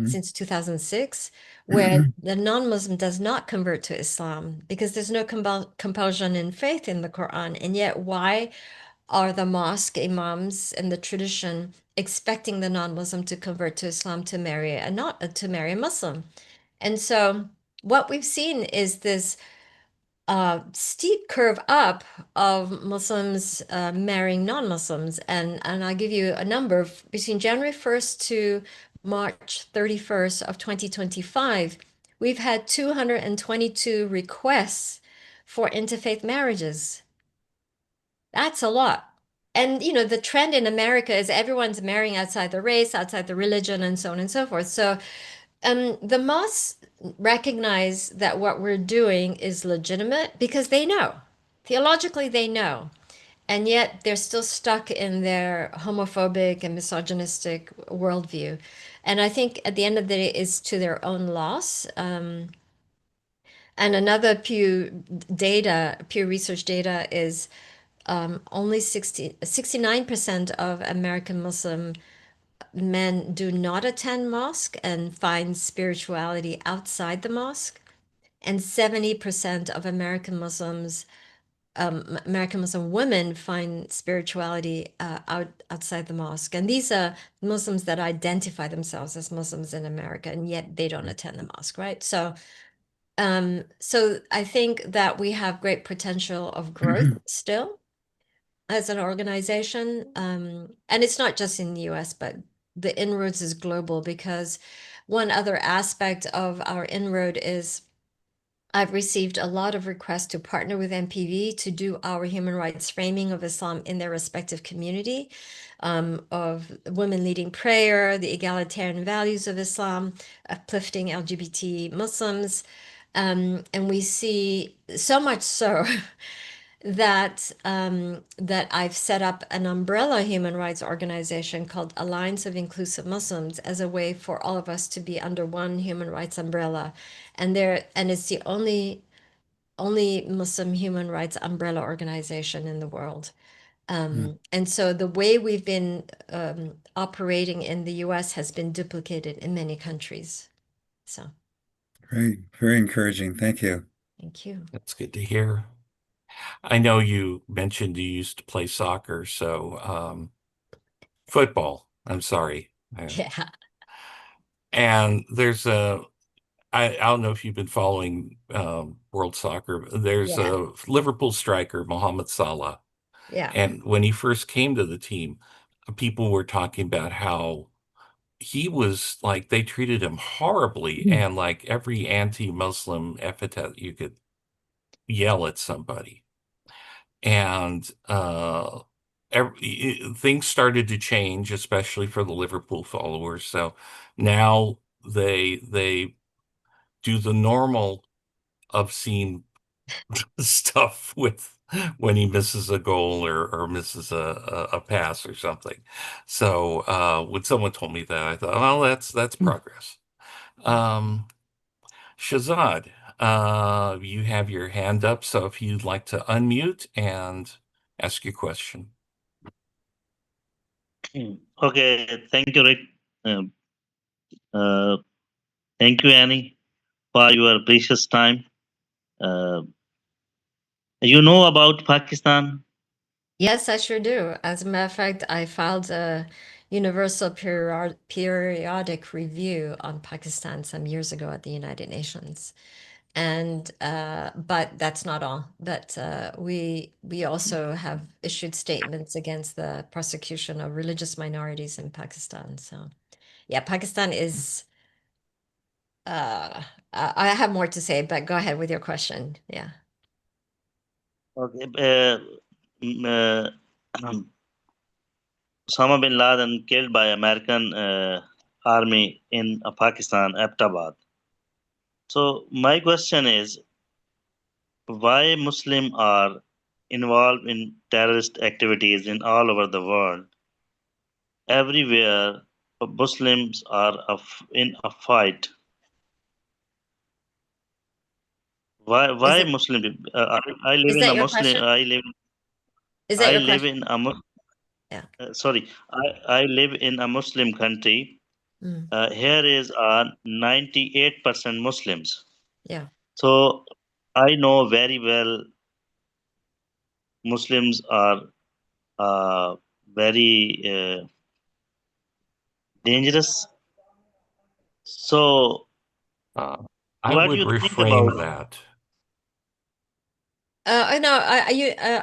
since 2006, where the non-Muslim does not convert to Islam because there's no compulsion in faith in the Quran. And yet, why are the mosque imams and the tradition expecting the non-Muslim to convert to Islam to marry a not to marry a Muslim? And so what we've seen is this steep curve up of Muslims marrying non-Muslims, and I'll give you a number between January 1st to March 31st of 2025. We've had 222 requests for interfaith marriages. That's a lot. And the trend in America is everyone's marrying outside the race, outside the religion, and so on and so forth. So the mosques recognize that what we're doing is legitimate because they know. Theologically, they know. And yet they're still stuck in their homophobic and misogynistic worldview. And I think at the end of the day, it's to their own loss. And another Pew Research data is only 69% of American Muslim men do not attend mosque and find spirituality outside the mosque. And 70% of American Muslim women find spirituality outside the mosque. And these are Muslims that identify themselves as Muslims in America, and yet they don't attend the mosque, right? So I think that we have great potential of growth still as an organization. And it's not just in the US, but the inroads is global because one other aspect of our inroad is I've received a lot of requests to partner with MPV to do our human rights framing of Islam in their respective community, of women leading prayer, the egalitarian values of Islam, uplifting LGBT Muslims. And we see so much so that I've set up an umbrella human rights organization called Alliance of Inclusive Muslims as a way for all of us to be under one human rights umbrella. And it's the only Muslim human rights umbrella organization in the world. And so the way we've been operating in the US has been duplicated in many countries. So Very, very encouraging. Thank you. thank you. That's good to hear. I know you mentioned you used to play soccer, so football. I'm sorry. Yeah. And there's I don't know if you've been following world soccer. There's Yeah. a Liverpool striker, Mohamed Salah. Yeah. And when he first came to the team, people were talking about how he was like they treated him horribly and like every anti-Muslim epithet you could yell at somebody. And things started to change, especially for the Liverpool followers. So now they do the normal obscene stuff with when he misses a goal or misses a pass or something. So when someone told me that, I thought, well, that's progress. Um, Shazad, you have your hand up, so if you'd like to unmute and ask your question. Okay, thank you, Rick. Um, uh, Thank you, Annie, for your precious time. You know about Pakistan? Yes, I sure do. As a matter of fact, I filed a universal periodic review on Pakistan some years ago at the United Nations. And but that's not all. But we also have issued statements against the prosecution of religious minorities in Pakistan. So yeah, Pakistan is I have more to say, but go ahead with your question. Yeah. Okay. Mm, uh, Osama bin Laden killed by American army in Pakistan, Abbottabad. So my question is, why Muslims are involved in terrorist activities in all over the world? Everywhere, Muslims are in a fight. Is Why it Muslim? I live is in that a your Muslim. question? Is that I your live question? in a Yeah. sorry. I live in a Muslim country. Mm, Here is 98% Muslims. yeah. So I know very well Muslims are very dangerous. So Uh, I what do would you think about? reframe that. I know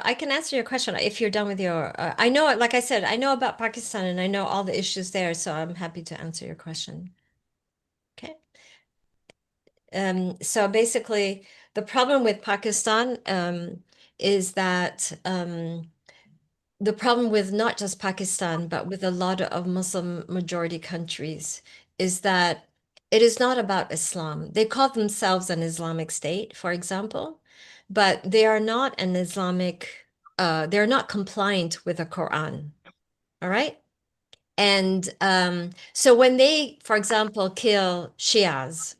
I can answer your question if you're done with your I know like I said I know about Pakistan and I know all the issues there, so I'm happy to answer your question. Okay. So basically the problem with Pakistan is that the problem with not just Pakistan, but with a lot of Muslim majority countries is that it is not about Islam. They call themselves an Islamic state, for example, but they are not an Islamic, they're not compliant with the Quran. All right. And so when they, for example, kill Shias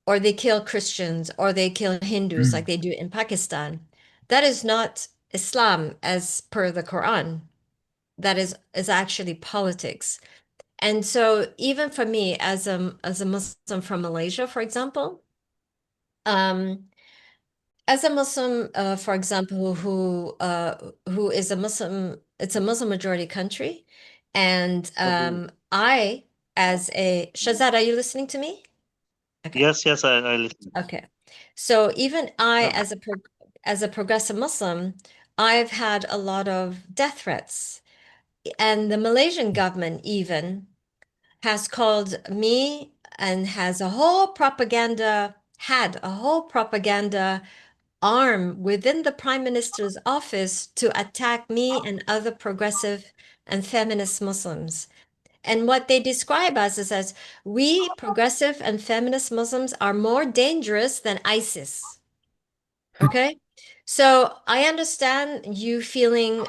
or they kill Christians or they kill Hindus like they do in Pakistan, that is not Islam as per the Quran. That is actually politics. And so even for me as a Muslim from Malaysia, for example, um, as a Muslim, for example, who is a Muslim, it's a Muslim majority country, and Okay. I as a Shazad, are you listening to me? Okay. Yes, I listen. Okay. So even I Um, as a progressive Muslim, I've had a lot of death threats. And the Malaysian government even has called me and has a whole propaganda had a whole propaganda arm within the prime minister's office to attack me and other progressive and feminist Muslims. And what they describe us is as we progressive and feminist Muslims are more dangerous than ISIS. Okay? So I understand you feeling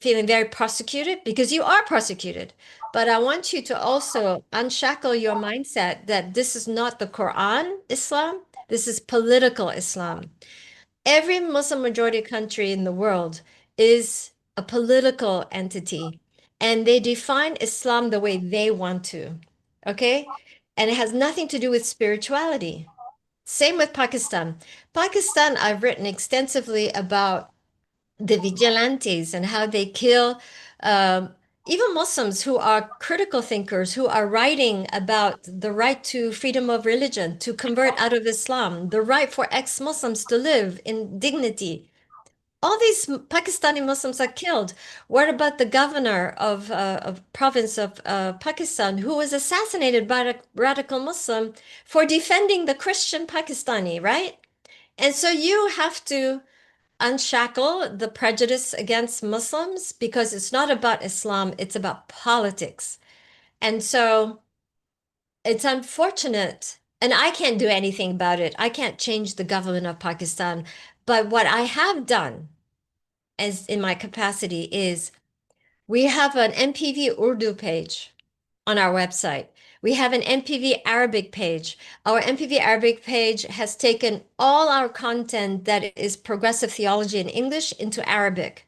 very persecuted because you are persecuted. But I want you to also unshackle your mindset that this is not the Quran Islam, this is political Islam. Every Muslim majority country in the world is a political entity, and they define Islam the way they want to. Okay? And it has nothing to do with spirituality. Same with Pakistan. Pakistan, I've written extensively about the vigilantes and how they kill um, even Muslims who are critical thinkers, who are writing about the right to freedom of religion, to convert out of Islam, the right for ex-Muslims to live in dignity. All these Pakistani Muslims are killed. What about the governor of province of Pakistan who was assassinated by a radical Muslim for defending the Christian Pakistani, right? And so you have to unshackle the prejudice against Muslims because it's not about Islam, it's about politics. And so it's unfortunate, and I can't do anything about it. I can't change the government of Pakistan. But what I have done as in my capacity is we have an MPV Urdu page on our website. We have an MPV Arabic page. Our MPV Arabic page has taken all our content that is progressive theology in English into Arabic.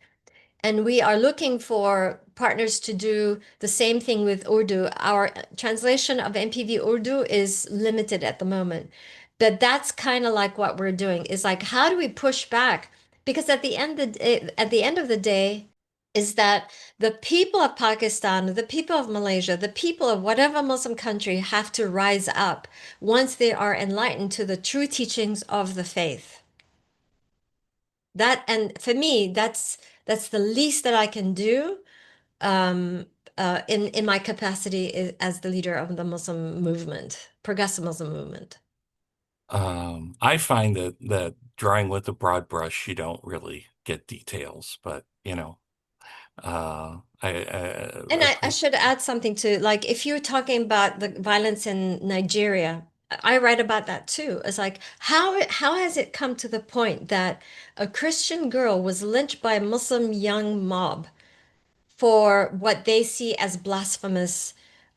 And we are looking for partners to do the same thing with Urdu. Our translation of MPV Urdu is limited at the moment. But that's kind of like what we're doing is like, how do we push back? Because at the end of the day, is that the people of Pakistan, the people of Malaysia, the people of whatever Muslim country have to rise up once they are enlightened to the true teachings of the faith. That, and for me, that's the least that I can do in my capacity as the leader of the Muslim movement, progressive Muslim movement. I find that drawing with a broad brush, you don't really get details, but And I I should add something to like if you're talking about the violence in Nigeria, I write about that too. It's like how has it come to the point that a Christian girl was lynched by a Muslim young mob for what they see as blasphemous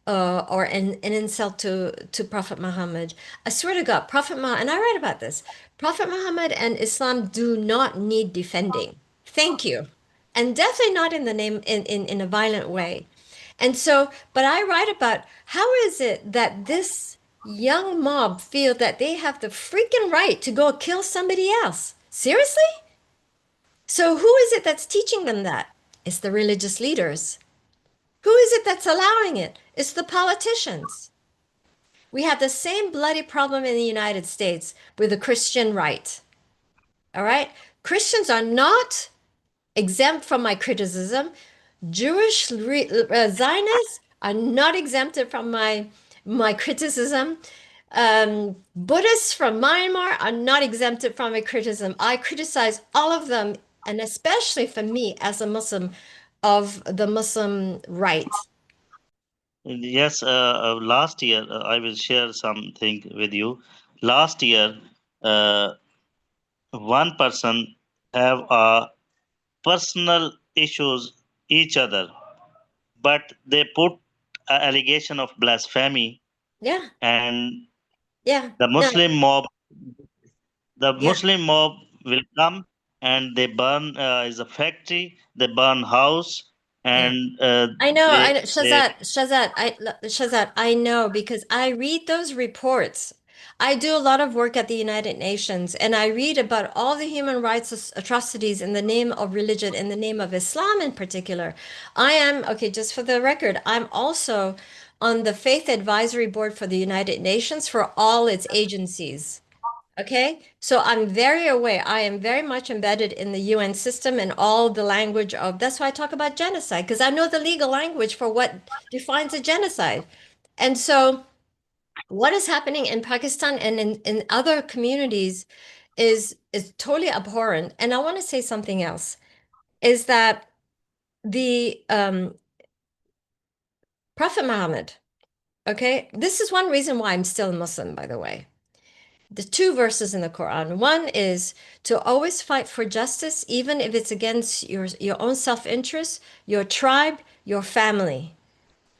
or an insult to Prophet Muhammad. I swear to God, Prophet Muhammad, and I write about this, Prophet Muhammad and Islam do not need defending. Thank you. And definitely not in the name in a violent way. And so, but I write about how is it that this young mob feel that they have the freaking right to go kill somebody else? Seriously? So who is it that's teaching them that? It's the religious leaders. Who is it that's allowing it? It's the politicians. We have the same bloody problem in the United States with the Christian right. All right? Christians are not exempt from my criticism. Jewish Zionists are not exempted from my criticism. Buddhists from Myanmar are not exempted from my criticism. I criticize all of them, and especially for me as a Muslim, of the Muslim right. Yes, last year, I will share something with you. Last year, one person have personal issues each other, but they put an allegation of blasphemy, Yeah, and yeah, the no, yeah. Muslim mob will come and they burn is a factory, they burn house, Yeah. and I know, they Shazad, I know because I read those reports. I do a lot of work at the United Nations and I read about all the human rights atrocities in the name of religion, in the name of Islam in particular. I am, okay, just for the record, I'm also on the Faith Advisory Board for the United Nations for all its agencies. Okay, so I'm very aware. I am very much embedded in the UN system and all the language of, that's why I talk about genocide, because I know the legal language for what defines a genocide. And so What is happening in Pakistan and in other communities is totally abhorrent. And I want to say something else, is that the Prophet Muhammad, okay, this is one reason why I'm still a Muslim, by the way. The two verses in the Quran. One is to always fight for justice, even if it's against your own self-interest, your tribe, your family.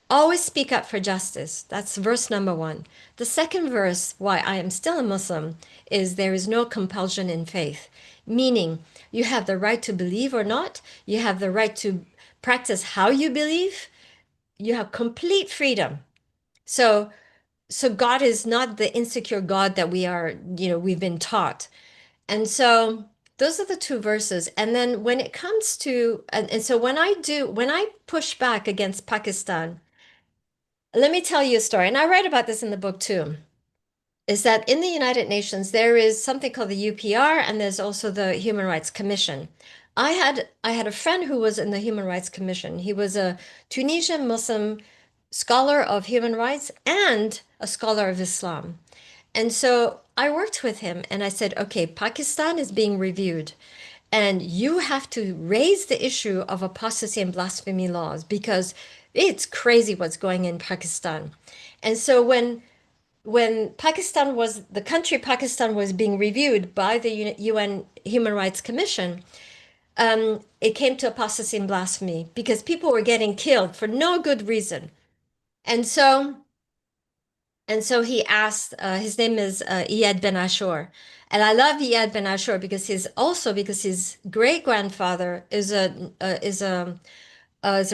Always speak up for justice. That's verse number one. The second verse, why I am still a Muslim, is there is no compulsion in faith, meaning you have the right to believe or not. You have the right to practice how you believe. You have complete freedom. So, so God is not the insecure God that we've been taught. And so those are the two verses. And then when it comes to, and so when I push back against Pakistan, let me tell you a story, and I write about this in the book too, is that in the United Nations, there is something called the UPR, and there's also the Human Rights Commission. I had a friend who was in the Human Rights Commission. He was a Tunisian Muslim scholar of human rights and a scholar of Islam. And so I worked with him and I said, okay, Pakistan is being reviewed. And you have to raise the issue of apostasy and blasphemy laws because it's crazy what's going in Pakistan. And so when the country Pakistan was being reviewed by the UN Human Rights Commission, it came to apostasy and blasphemy because people were getting killed for no good reason. And so he asked, his name is Iyad Ben Ashur. And I love Iyad Ben Ashur because his great grandfather is a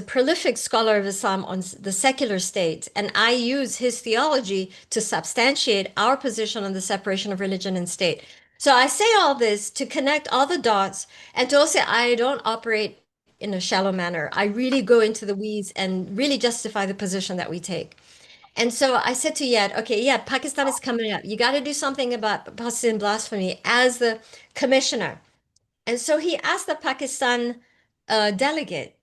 prolific scholar of Islam on the secular state. And I use his theology to substantiate our position on the separation of religion and state. So I say all this to connect all the dots and to also say I don't operate in a shallow manner. I really go into the weeds and really justify the position that we take. And so I said to Yad, okay, yeah, Pakistan is coming up. You got to do something about apostasy and blasphemy as the commissioner. And so he asked the Pakistan delegate,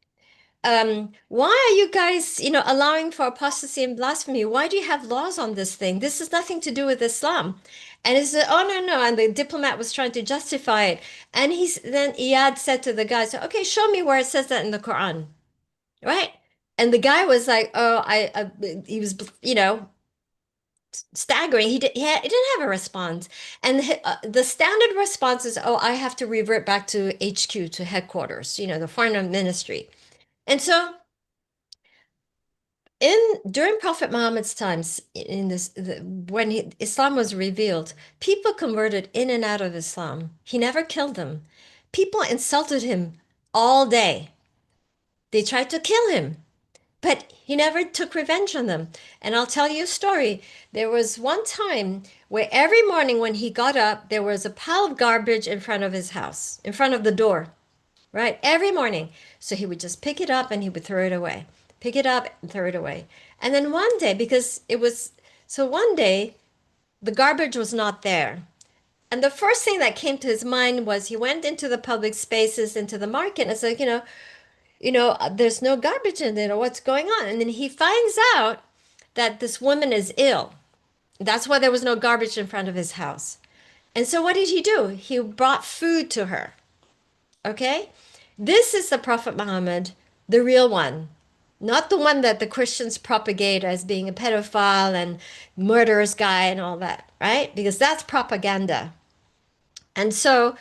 why are you guys, allowing for apostasy and blasphemy? Why do you have laws on this thing? This has nothing to do with Islam. And he said, oh, no, no. And the diplomat was trying to justify it. And then Iyad said to the guy, so, okay, show me where it says that in the Quran, right? And the guy was like, oh, he was, staggering. He didn't have a response. And the standard response is, oh, I have to revert back to HQ, to headquarters, the foreign ministry. And so during Prophet Muhammad's times, when Islam was revealed, people converted in and out of Islam. He never killed them. People insulted him all day. They tried to kill him, but he never took revenge on them. And I'll tell you a story. There was one time where every morning when he got up, there was a pile of garbage in front of his house, in front of the door, right? Every morning. So he would just pick it up and he would throw it away. Pick it up and throw it away. And then one day, one day, the garbage was not there. And the first thing that came to his mind was he went into the public spaces, into the market, and said, there's no garbage in there. What's going on? And then he finds out that this woman is ill. That's why there was no garbage in front of his house. And so what did he do? He brought food to her. Okay? This is the Prophet Muhammad, the real one, not the one that the Christians propagate as being a pedophile and murderous guy and all that, right? Because that's propaganda. And so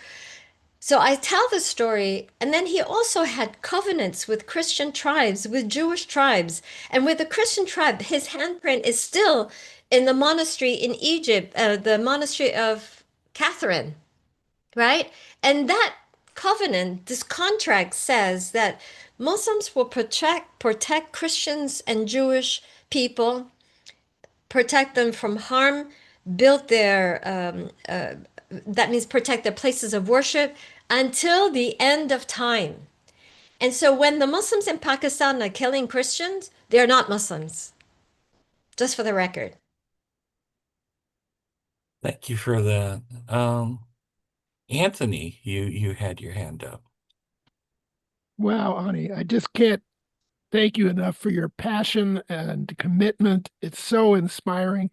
I tell the story, and then he also had covenants with Christian tribes, with Jewish tribes, and with the Christian tribe, his handprint is still in the monastery in Egypt, the monastery of Catherine, right? And that covenant, this contract says that Muslims will protect Christians and Jewish people, protect them from harm, build that means protect their places of worship until the end of time. And so when the Muslims in Pakistan are killing Christians, they're not Muslims, just for the record. Thank you for that. Anthony, you had your hand up. Wow, Ani, I just can't thank you enough for your passion and commitment. It's so inspiring.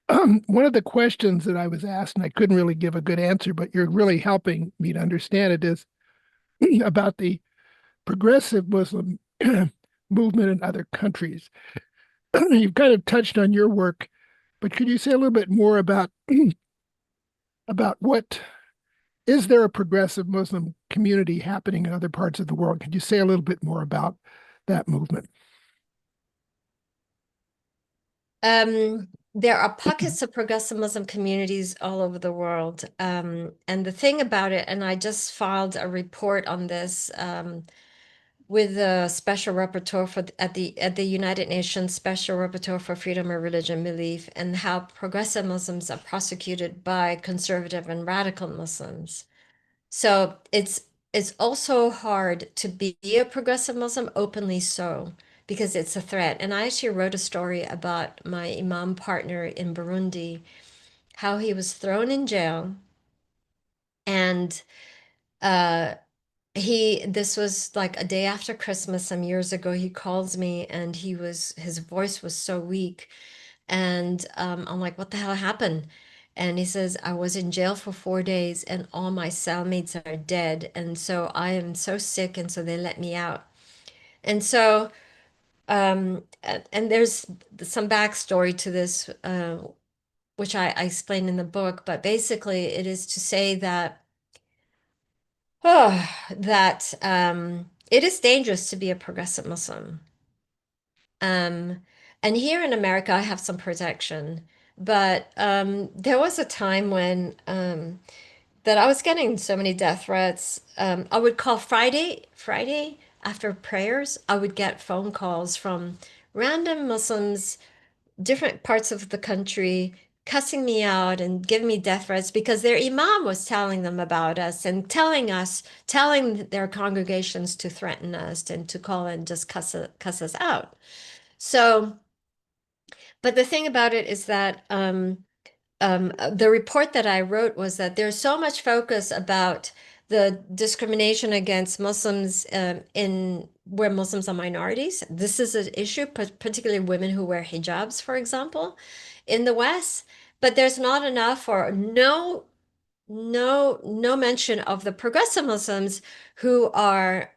one of the questions that I was asked, and I couldn't really give a good answer, but you're really helping me to understand it, is about the progressive Muslim movement in other countries. You've kind of touched on your work, but could you say a little bit more about what is there a progressive Muslim community happening in other parts of the world? Could you say a little bit more about that movement? There are pockets of progressive Muslim communities all over the world. And the thing about it, and I just filed a report on this with the special rapporteur at the United Nations Special Rapporteur for Freedom of Religion Belief, and how progressive Muslims are prosecuted by conservative and radical Muslims. So it's also hard to be a progressive Muslim openly so, because it's a threat. And I actually wrote a story about my imam partner in Burundi, how he was thrown in jail, and uh this was like a day after Christmas some years ago. He calls me and his voice was so weak. And I'm like, what the hell happened? And he says, I was in jail for 4 days and all my cellmates are dead. And so I am so sick. And so they let me out. And so, and there's some backstory to this, which I explain in the book. But basically, it is to say that, that it is dangerous to be a progressive Muslim. Um, and here in America, I have some protection. But there was a time when that I was getting so many death threats. I would call Friday after prayers, I would get phone calls from random Muslims, different parts of the country, cussing me out and giving me death threats because their imam was telling them about us and telling their congregations to threaten us and to call and just cuss us out. So, but the thing about it is that the report that I wrote was that there's so much focus about the discrimination against Muslims in where Muslims are minorities. This is an issue, particularly women who wear hijabs, for example, in the West. But there's not enough or no mention of the progressive Muslims who are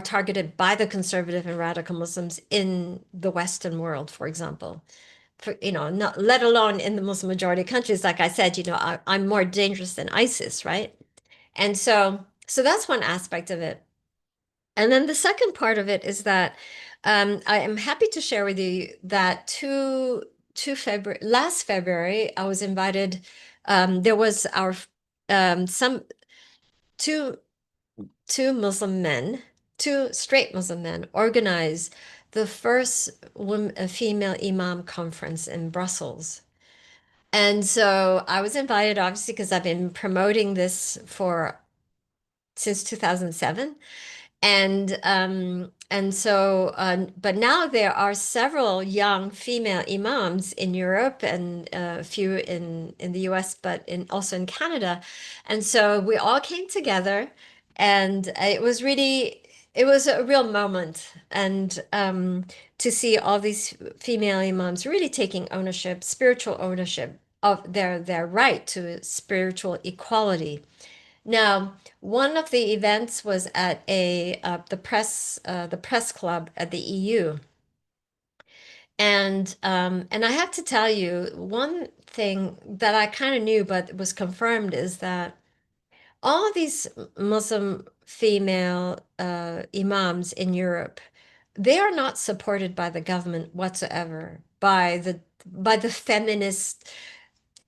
targeted by the conservative and radical Muslims in the Western world, for example. For, not let alone in the Muslim majority countries, like I said, I'm more dangerous than ISIS, right? And so that's one aspect of it. And then the second part of it is that I am happy to share with you that last February, I was invited. There was our some two two Muslim men, two straight Muslim men, organized the first female imam conference in Brussels. And so I was invited, obviously, because I've been promoting this for since 2007. But now there are several young female imams in Europe and a few in the US, but also in Canada. And so we all came together, and it was a real moment. And to see all these female imams really taking ownership, spiritual ownership of their right to spiritual equality. Now, one of the events was at the press club at the EU, and I have to tell you one thing that I kind of knew but was confirmed is that all of these Muslim female imams in Europe, they are not supported by the government whatsoever, by the feminist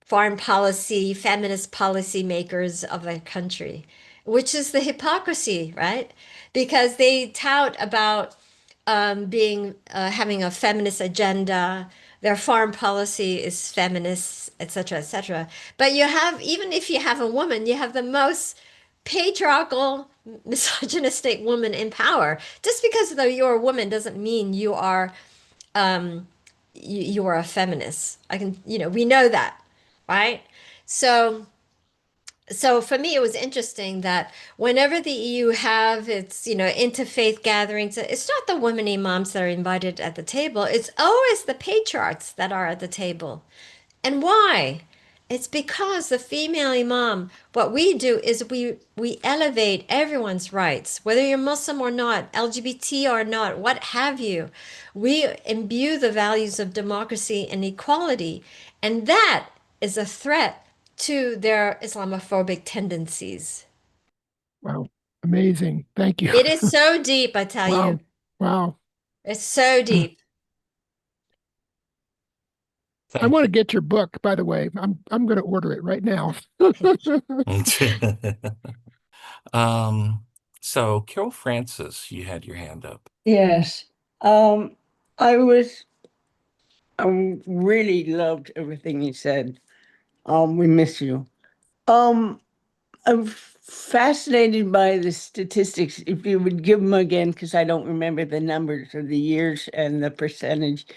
foreign policy, feminist policy makers of their country, which is the hypocrisy, right? Because they tout about being having a feminist agenda. Their foreign policy is feminist, etc., etc. But you have, even if you have a woman, you have the most patriarchal, misogynistic woman in power. Just because though you're a woman doesn't mean um, you are a feminist. We know that, right? So, so for me, it was interesting that whenever the EU have its, interfaith gatherings, it's not the women imams that are invited at the table. It's always the patriarchs that are at the table. And why? It's because the female imam, what we do is we elevate everyone's rights, whether you're Muslim or not, LGBT or not, what have you. We imbue the values of democracy and equality, and that is a threat to their Islamophobic tendencies. Wow. Amazing. Thank you. It is so deep, I tell Wow. you. Wow. It's so deep. I Thank want to you. get your book, by the way. I'm going to order it right now. Um, so Carol Francis, you had your hand up. Yes. Um, I was I really loved everything you said. We miss you. Um, I'm fascinated by the statistics. If you would give them again, because I don't remember the numbers of the years and the percentage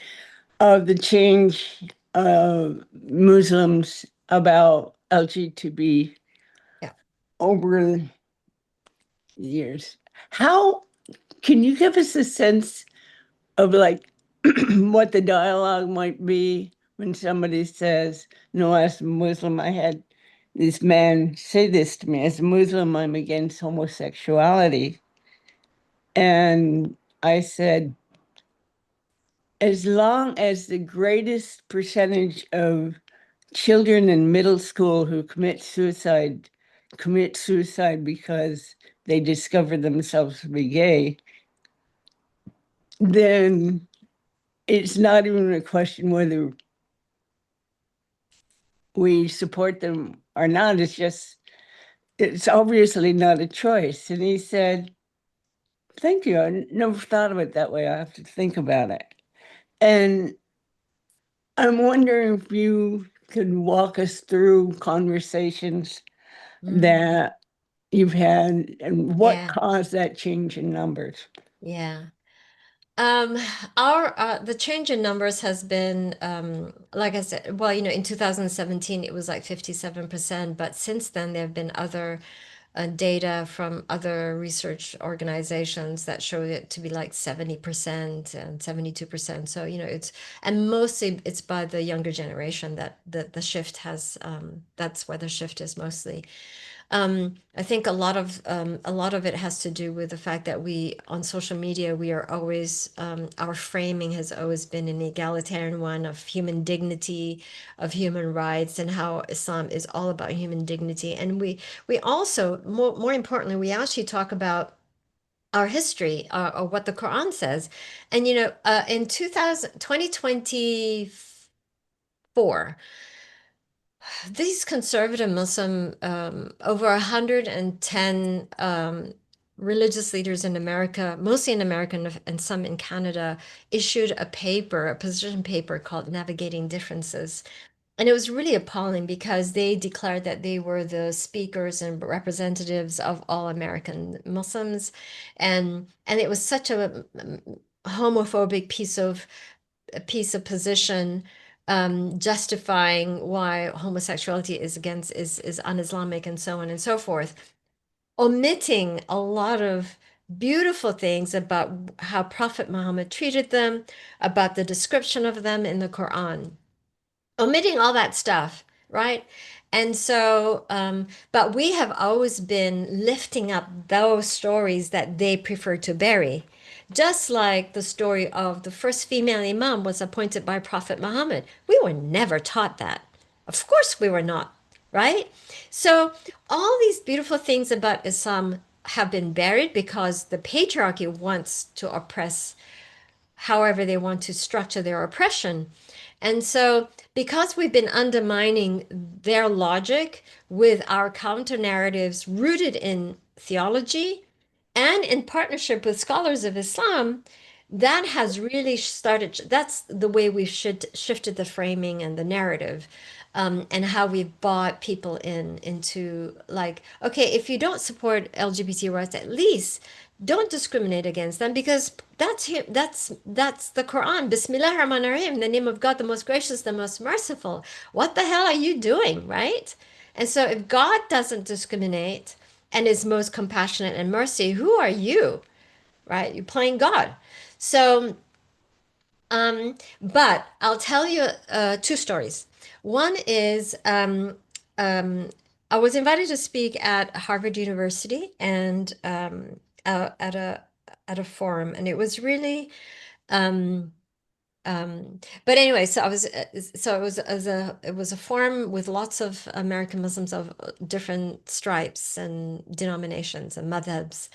of the change of Muslims about LGBT Yeah. over the years. How can you give us a sense of like what the dialogue might be when somebody says, no, as a Muslim, I had this man say this to me. As a Muslim, I'm against homosexuality. And I said, as long as the greatest percentage of children in middle school who commit suicide because they discover themselves to be gay, then it's not even a question whether we support them or not. It's obviously not a choice. And he said, thank you. I never thought of it that way. I have to think about it. And I'm wondering if you could walk us through conversations that you've had and what Yeah. caused that change in numbers. Yeah. Um, our the change in numbers has been like I said, well, in 2017 it was like 57%, but since then there have been other data from other research organizations that show it to be like 70% and 72%. So, and mostly it's by the younger generation that the shift has that's where the shift is mostly. I think a lot of it has to do with the fact that we on social media we are always our framing has always been an egalitarian one of human dignity, of human rights, and how Islam is all about human dignity. And we also more importantly we actually talk about our history or what the Quran says. And in 2024 these conservative Muslim, over 110 religious leaders in America, mostly in America and some in Canada, issued a position paper called Navigating Differences. And it was really appalling because they declared that they were the speakers and representatives of all American Muslims. And it was such a homophobic piece of position, justifying why homosexuality is un-Islamic and so on and so forth, omitting a lot of beautiful things about how Prophet Muhammad treated them, about the description of them in the Quran, omitting all that stuff, right? And so, but we have always been lifting up those stories that they prefer to bury. Just like the story of the first female imam was appointed by Prophet Muhammad. We were never taught that. Of course, we were not, right? So, all these beautiful things about Islam have been buried because the patriarchy wants to oppress however they want to structure their oppression. And so, because we've been undermining their logic with our counter narratives rooted in theology and in partnership with scholars of Islam, that has really started. That's the way we've shifted the framing and the narrative, and how we've bought people into like, okay, if you don't support LGBT rights, at least don't discriminate against them because that's the Quran. Bismillah ar-Rahman ar-Rahim, in the name of God, the most gracious, the most merciful. What the hell are you doing, right? And so if God doesn't discriminate and is most compassionate and mercy, who are you, right? You're playing God. So, but I'll tell you two stories. One is I was invited to speak at Harvard University and at a forum, and it was really um, but anyway, so it was a forum with lots of American Muslims of different stripes and denominations and madhabs.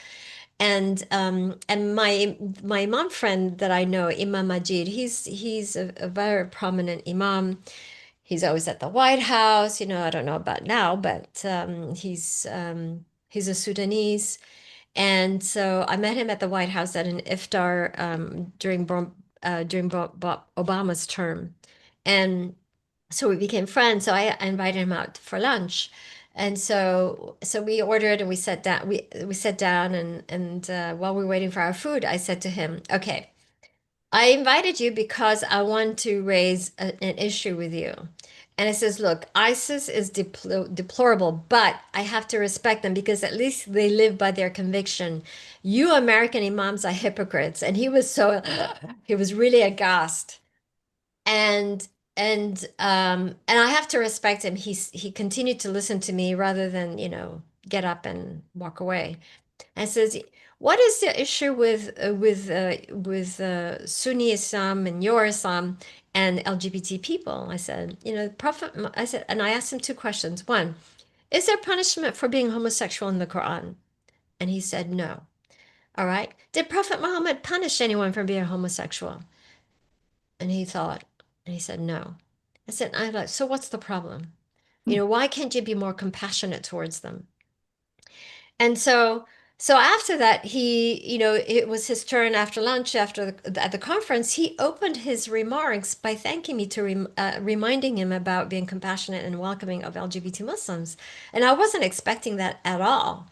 And my imam friend that I know, Imam Majid, he's a very prominent imam. He's always at the White House. I don't know about now, but he's a Sudanese. And so I met him at the White House at an iftar during Obama's term, and so we became friends. So I invited him out for lunch, and so we ordered and we sat down. We sat down and while we were waiting for our food, I said to him, "Okay, I invited you because I want to raise an issue with you." And it says, look, ISIS is deplorable, but I have to respect them because at least they live by their conviction. You American imams are hypocrites. And he was really aghast. And and I have to respect him. He continued to listen to me rather than, get up and walk away. And says, "What is the issue with Sunni Islam and your Islam and LGBT people?" I said, Prophet. I said, and I asked him two questions. One, is there punishment for being homosexual in the Quran? And he said no. All right. Did Prophet Muhammad punish anyone for being homosexual? And he thought, and he said no. I said, I like, so what's the problem? Why can't you be more compassionate towards them? And so after that, it was his turn after lunch, at the conference, he opened his remarks by thanking me reminding him about being compassionate and welcoming of LGBT Muslims. And I wasn't expecting that at all.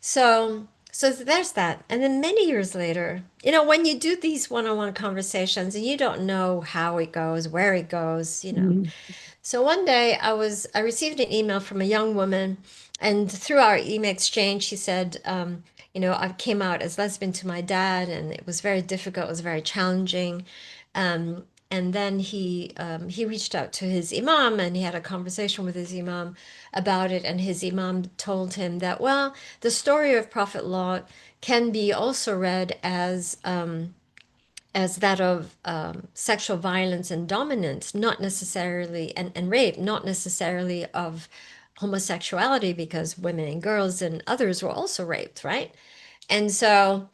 So there's that. And then many years later, when you do these one-on-one conversations and you don't know how it goes, where it goes. So one day I received an email from a young woman, and through our email exchange, she said, I came out as lesbian to my dad, and it was very difficult, it was very challenging. And then he reached out to his imam, and he had a conversation with his imam about it, and his imam told him that, well, the story of Prophet Lot can be also read as that of sexual violence and dominance, not necessarily, and rape, not necessarily of homosexuality, because women and girls and others were also raped, right? And so,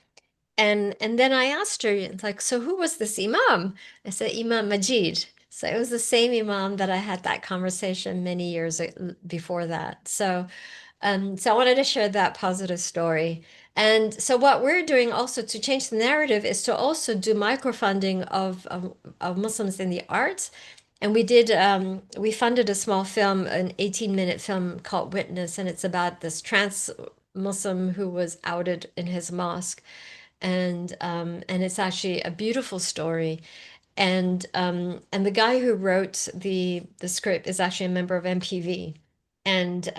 and then I asked her, it's like, so who was this imam? I said, Imam Majid. So it was the same imam that I had that conversation many years before that. So I wanted to share that positive story. And so what we're doing also to change the narrative is to also do microfunding of Muslims in the arts. And we funded a small film, an 18-minute film called Witness, and it's about this trans Muslim who was outed in his mosque. And it's actually a beautiful story. And the guy who wrote the script is actually a member of MPV. And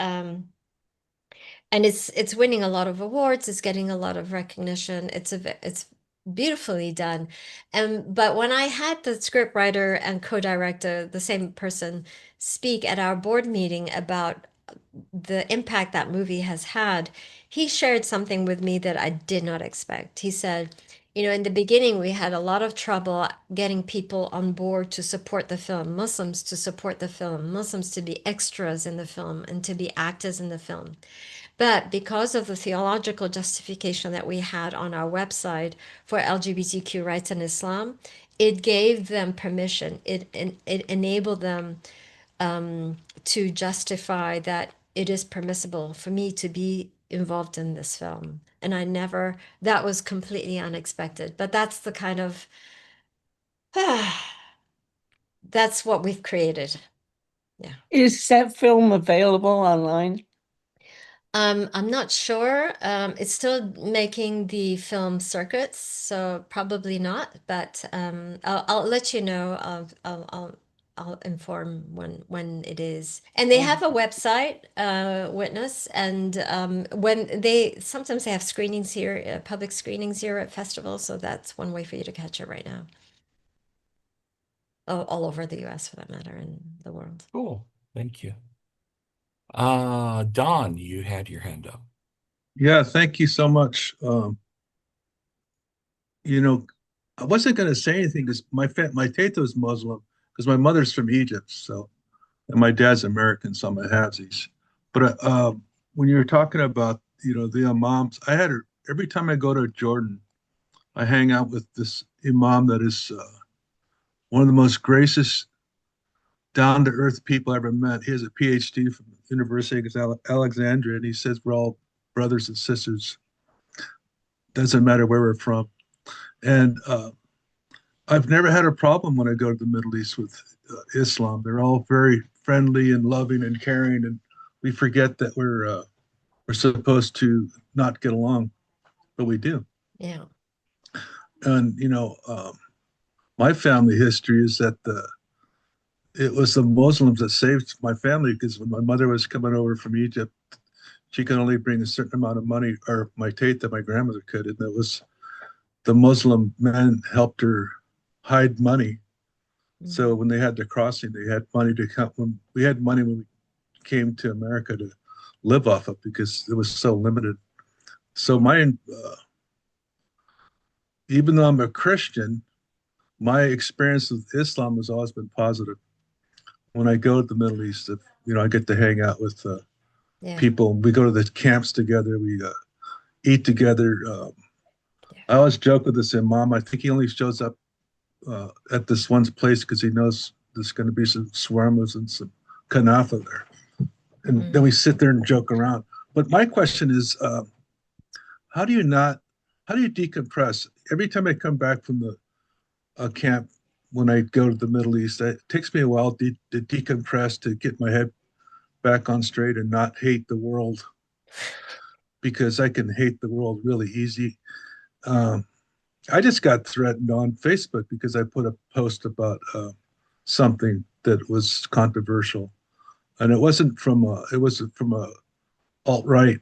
it's winning a lot of awards, it's getting a lot of recognition. It's beautifully done. And but when I had the script writer and co-director, the same person, speak at our board meeting about the impact that movie has had, he shared something with me that I did not expect. He said, in the beginning, we had a lot of trouble getting people on board to support the film, Muslims to support the film, Muslims to be extras in the film and to be actors in the film. But because of the theological justification that we had on our website for LGBTQ rights in Islam, it gave them permission. It enabled them to justify that it is permissible for me to be involved in this film. And that was completely unexpected. But that's the kind of, that's what we've created. Yeah. Is that film available online? I'm not sure. It's still making the film circuits, so probably not. But I'll let you know. I'll inform when it is. And they have a website, Witness, and when they sometimes they have screenings here, public screenings here at festivals. So that's one way for you to catch it right now. all over the US for that matter, in the world. Cool. Thank you. Don, you had your hand up. Yeah, thank you so much. You know, I wasn't going to say anything because my tata is Muslim because my mother's from Egypt, so and my dad's American, so I'm a halvesies. But when you were talking about the imams, every time I go to Jordan, I hang out with this imam that is one of the most gracious, down to earth people I ever met. He has a PhD from the University of Alexandria, and he says we're all brothers and sisters. Doesn't matter where we're from. And I've never had a problem when I go to the Middle East with Islam. They're all very friendly and loving and caring, and we forget that we're supposed to not get along, but we do. Yeah. And my family history is that it was the Muslims that saved my family because when my mother was coming over from Egypt, she could only bring a certain amount of money, or my tata, my grandmother could, and it was the Muslim men helped her hide money. So when they had the crossing, they had money to come. When we had money when we came to America to live off of because it was so limited. So even though I'm a Christian, my experience with Islam has always been positive. When I go to the Middle East, I get to hang out with people. We go to the camps together. We eat together. I always joke with this imam. I think he only shows up at this one place because he knows there's going to be some shawarmas and some kanafa there. And then we sit there and joke around. But my question is, how do you decompress? Every time I come back from the camp, when I go to the Middle East, it takes me a while to decompress, to get my head back on straight and not hate the world, because I can hate the world really easy. I just got threatened on Facebook because I put a post about something that was controversial, and it was from a alt-right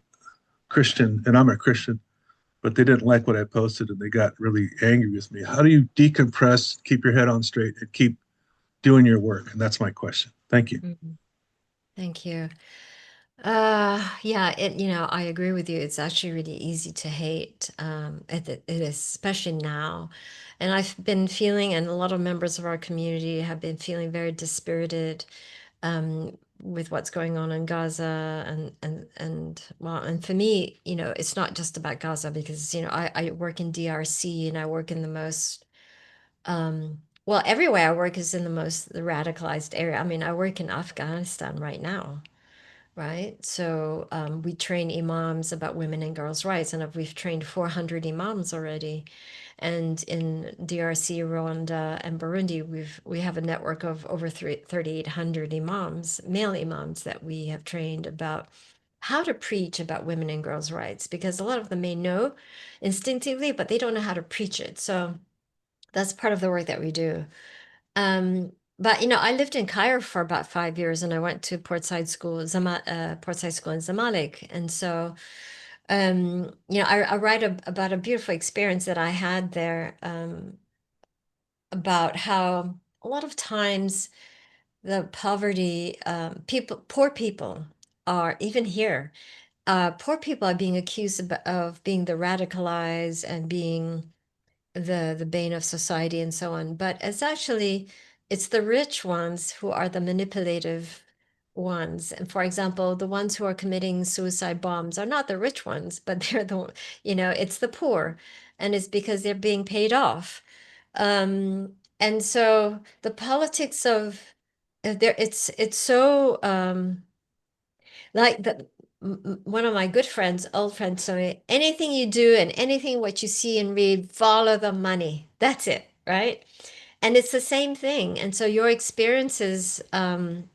Christian, and I'm a Christian, but they didn't like what I posted and they got really angry with me. How do you decompress, keep your head on straight, and keep doing your work? And that's my question. Thank you. Thank you. Yeah, I agree with you. It's actually really easy to hate. It is, especially now. And I've been feeling, and a lot of members of our community have been feeling very dispirited with what's going on in Gaza. And for me, it's not just about Gaza because, I work in DRC and I work in the most, well, everywhere I work is in the radicalized area. I mean, I work in Afghanistan right now. Right. So we train imams about women and girls' rights, and we've trained 400 imams already. And in DRC, Rwanda, and Burundi, we have a network of over 3,800 imams, male imams, that we have trained about how to preach about women and girls' rights, because a lot of them may know instinctively, but they don't know how to preach it. So that's part of the work that we do. But I lived in Cairo for about 5 years, and I went to Portside School, Portside School in Zamalek, and so I write about a beautiful experience that I had there, about how a lot of times the poverty, poor people are, even here, poor people are being accused of being the radicalized and being the bane of society and so on. But it's the rich ones who are the manipulative ones. And for example, the ones who are committing suicide bombs are not the rich ones, but it's the poor. And it's because they're being paid off. And so the politics of there, it's so like one of my good friends, old friends, told me, anything you do and anything what you see and read, follow the money. That's it, right? And it's the same thing. And so your experiences, having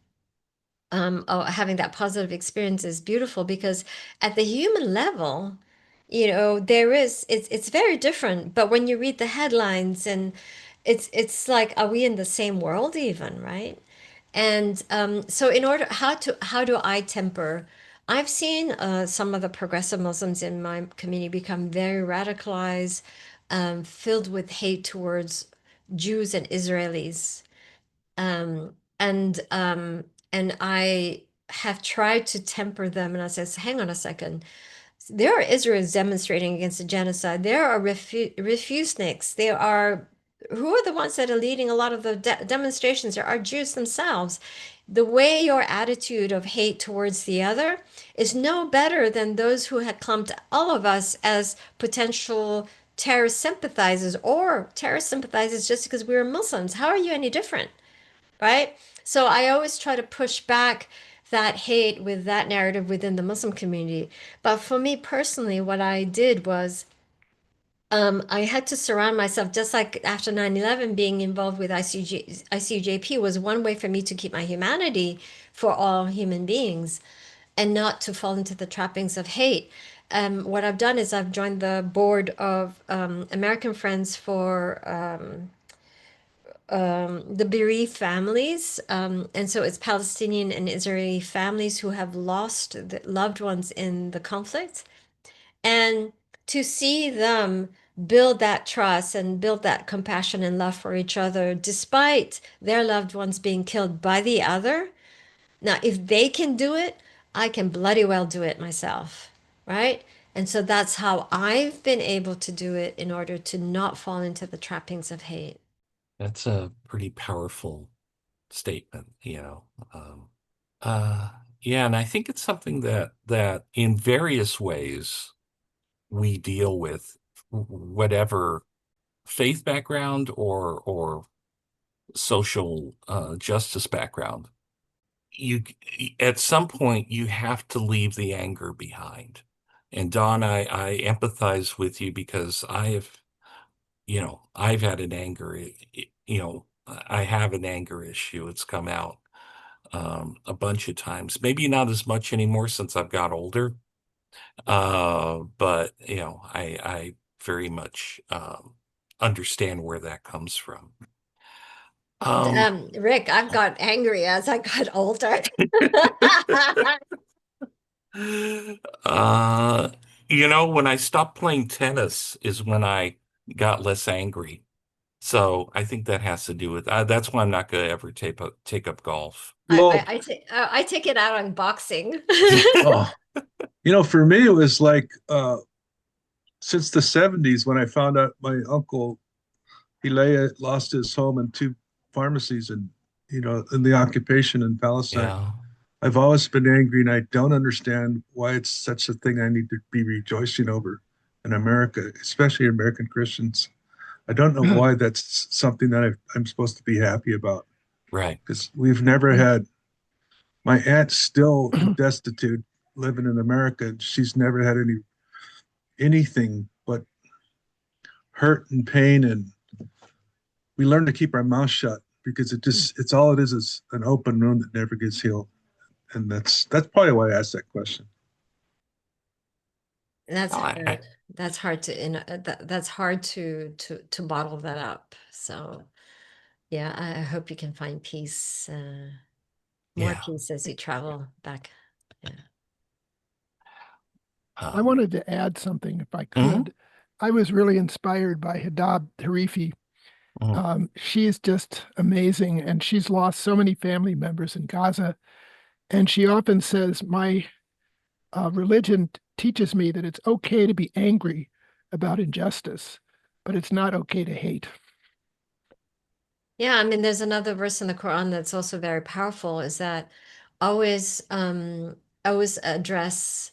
that positive experience is beautiful, because at the human level, it's very different. But when you read the headlines, and it's like, are we in the same world even, right? And so in order, how do I temper? I've seen some of the progressive Muslims in my community become very radicalized, filled with hate towards Jews and Israelis. And I have tried to temper them, and I says, hang on a second. There are Israelis demonstrating against the genocide. There are refuseniks. There are who are the ones that are leading a lot of the demonstrations? There are Jews themselves. The way your attitude of hate towards the other is no better than those who had clumped all of us as potential terrorist sympathizers or terrorist sympathizers just because we were Muslims. How are you any different? Right? So I always try to push back that hate with that narrative within the Muslim community. But for me personally, what I did was I had to surround myself, just like after 9/11, being involved with ICUJP was one way for me to keep my humanity for all human beings and not to fall into the trappings of hate. What I've done is I've joined the board of American Friends for the bereaved families. And so it's Palestinian and Israeli families who have lost loved ones in the conflict. And to see them build that trust and build that compassion and love for each other, despite their loved ones being killed by the other. Now, if they can do it, I can bloody well do it myself, right? And so that's how I've been able to do it in order to not fall into the trappings of hate. That's a pretty powerful statement, you know. Uh, yeah, and I think it's something that in various ways we deal with, whatever faith background or social justice background. You at some point you have to leave the anger behind. And Don, I empathize with you because I've had an anger, I have an anger issue. It's come out a bunch of times. Maybe not as much anymore since I've got older. But I very much understand where that comes from. Rick, I've got angry as I got older. uh, when I stopped playing tennis is when I got less angry. So I think that has to do with that's why I'm not going to ever take up golf. Well, I take it out on boxing. oh, for me, it was like since the 70s when I found out my uncle Hilaire lost his home and two pharmacies and in the occupation in Palestine. Yeah. I've always been angry and I don't understand why it's such a thing I need to be rejoicing over in America, especially American Christians. I don't know why that's something that I'm supposed to be happy about. Right. Because we've never had, my aunt's still destitute living in America. And she's never had anything but hurt and pain. And we learn to keep our mouth shut because it's all it is an open wound that never gets healed. And that's probably why I asked that question. That's hard. That's hard that's hard to bottle that up. So yeah, I hope you can find peace, more peace as you travel back. Yeah. I wanted to add something if I could. I was really inspired by Hadab Harifi. She's just amazing, and she's lost so many family members in Gaza. And she often says, my religion teaches me that it's okay to be angry about injustice, but it's not okay to hate. Yeah, I mean, there's another verse in the Quran that's also very powerful, is that always address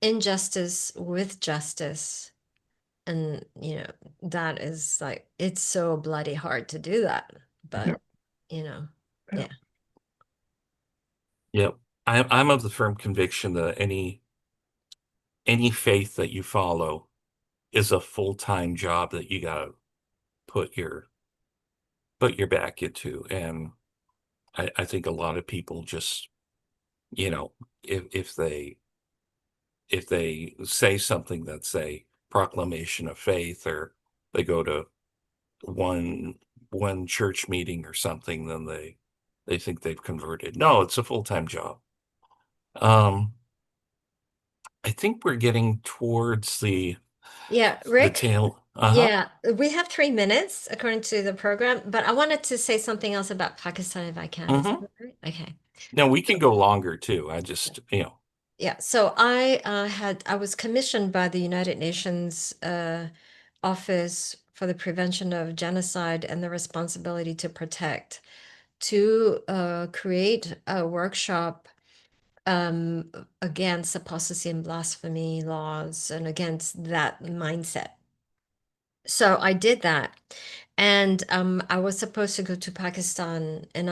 injustice with justice. And that is like, it's so bloody hard to do that. But yeah. Yep. I'm of the firm conviction that any faith that you follow is a full-time job that you gotta put your back into. And I think a lot of people just, if they say something that's a proclamation of faith, or they go to one church meeting or something, then they think they've converted. No, it's a full-time job. I think we're getting towards the Rick, tail. Uh-huh. Yeah, we have 3 minutes according to the program, but I wanted to say something else about Pakistan if I can. Is that Hmm. all right? Okay. No, we can go longer too. I just, Yeah, so I was commissioned by the United Nations Office for the Prevention of Genocide and the Responsibility to Protect to create a workshop um, against apostasy and blasphemy laws and against that mindset. So I did that, and I was supposed to go to Pakistan and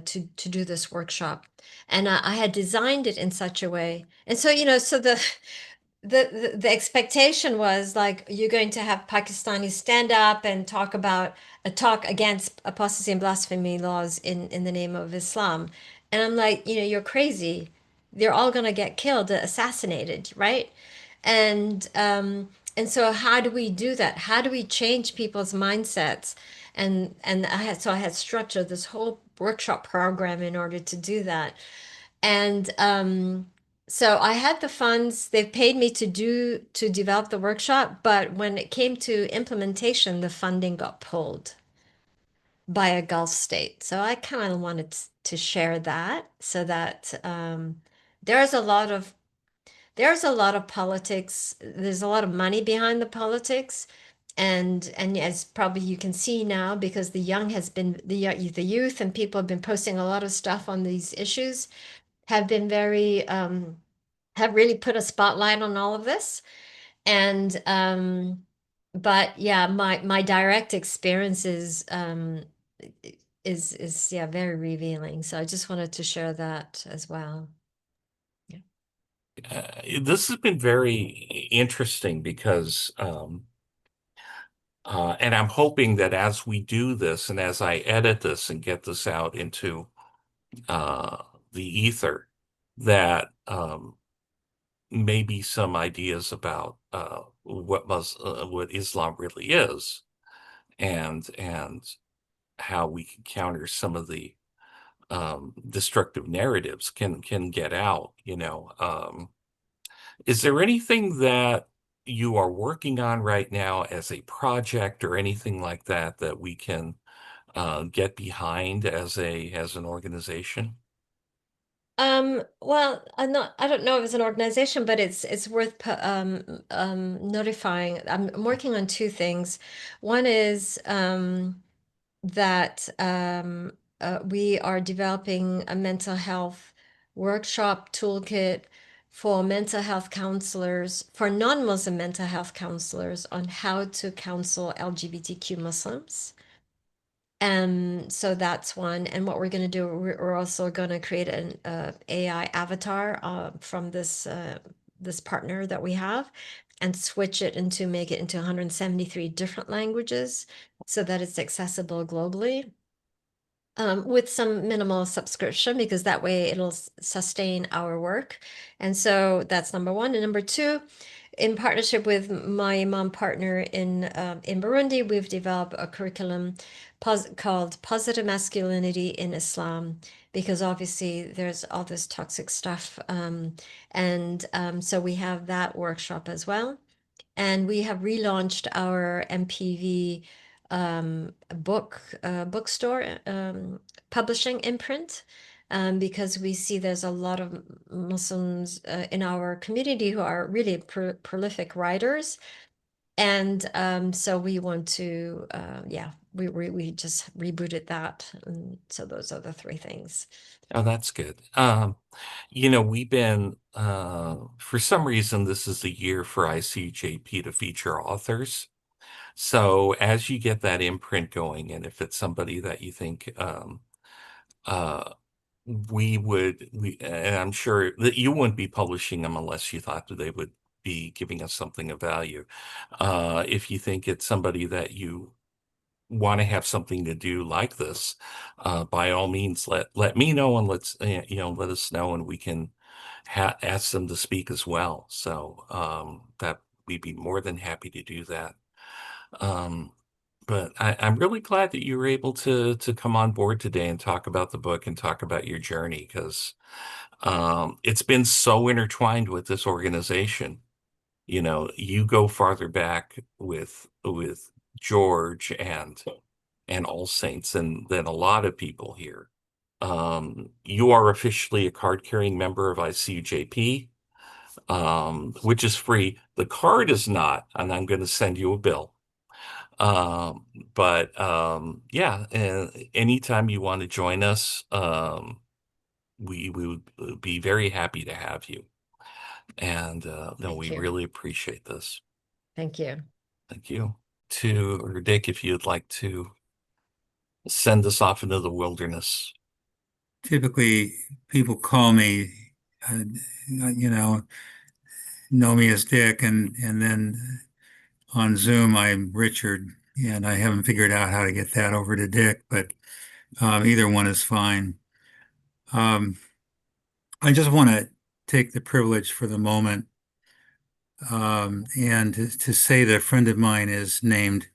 to do this workshop, and I had designed it in such a way, and so so the expectation was like you're going to have Pakistanis stand up and talk about a talk against apostasy and blasphemy laws in the name of Islam, and I'm like, you're crazy. They're all gonna get killed, assassinated, right? And so how do we do that? How do we change people's mindsets? And I had structured this whole workshop program in order to do that. And so I had the funds, they paid me to develop the workshop, but when it came to implementation, the funding got pulled by a Gulf state. So I kind of wanted to share that so that there's a lot of there's a lot of politics. There's a lot of money behind the politics, and as probably you can see now, because the young has been the youth and people have been posting a lot of stuff on these issues, have been very have really put a spotlight on all of this. And but yeah, my direct experiences is yeah very revealing. So I just wanted to share that as well. Yeah. this has been very interesting because, and I'm hoping that as we do this and as I edit this and get this out into uh, the ether, that maybe some ideas about what Islam really is, and how we can counter some of the destructive narratives can get out. Is there anything that you are working on right now as a project or anything like that that we can get behind as an organization? Well, I don't know if it's an organization, but it's worth notifying. I'm working on two things. One is that we are developing a mental health workshop toolkit for mental health counselors, for non-Muslim mental health counselors on how to counsel LGBTQ Muslims. So that's one. And what we're going to do, we're also going to create an AI avatar from this partner that we have, and switch it into make it into 173 different languages so that it's accessible globally. With some minimal subscription, because that way it'll sustain our work. And so that's number one. And number two, in partnership with my Imam partner in Burundi, we've developed a curriculum called Positive Masculinity in Islam, because obviously there's all this toxic stuff. So we have that workshop as well. And we have relaunched our MPV bookstore publishing imprint, because we see there's a lot of Muslims in our community who are really prolific writers. And so we want to, yeah, we just rebooted that. And so those are the three things. Oh, that's good. We've been, for some reason, this is the year for ICUJP to feature authors. So as you get that imprint going, and if it's somebody that you think uh, and I'm sure that you wouldn't be publishing them unless you thought that they would be giving us something of value. If you think it's somebody that you want to have something to do like this, by all means, let me know, and let us know, and we can ask them to speak as well. So that we'd be more than happy to do that. Um, but I'm really glad that you were able to come on board today and talk about the book and talk about your journey, because it's been so intertwined with this organization. you go farther back with George and All Saints than a lot of people here. You are officially a card-carrying member of ICUJP, which is free. The card is not, and I'm going to send you a bill. But yeah, anytime you want to join us, we would be very happy to have you. And no, we really appreciate this. Thank you. Thank you. Or Dick, if you'd like to send us off into the wilderness. Typically, people call me, know me as Dick, and then on Zoom, I'm Richard, and I haven't figured out how to get that over to Dick, but either one is fine. I just want to take the privilege for the moment and to say that a friend of mine is named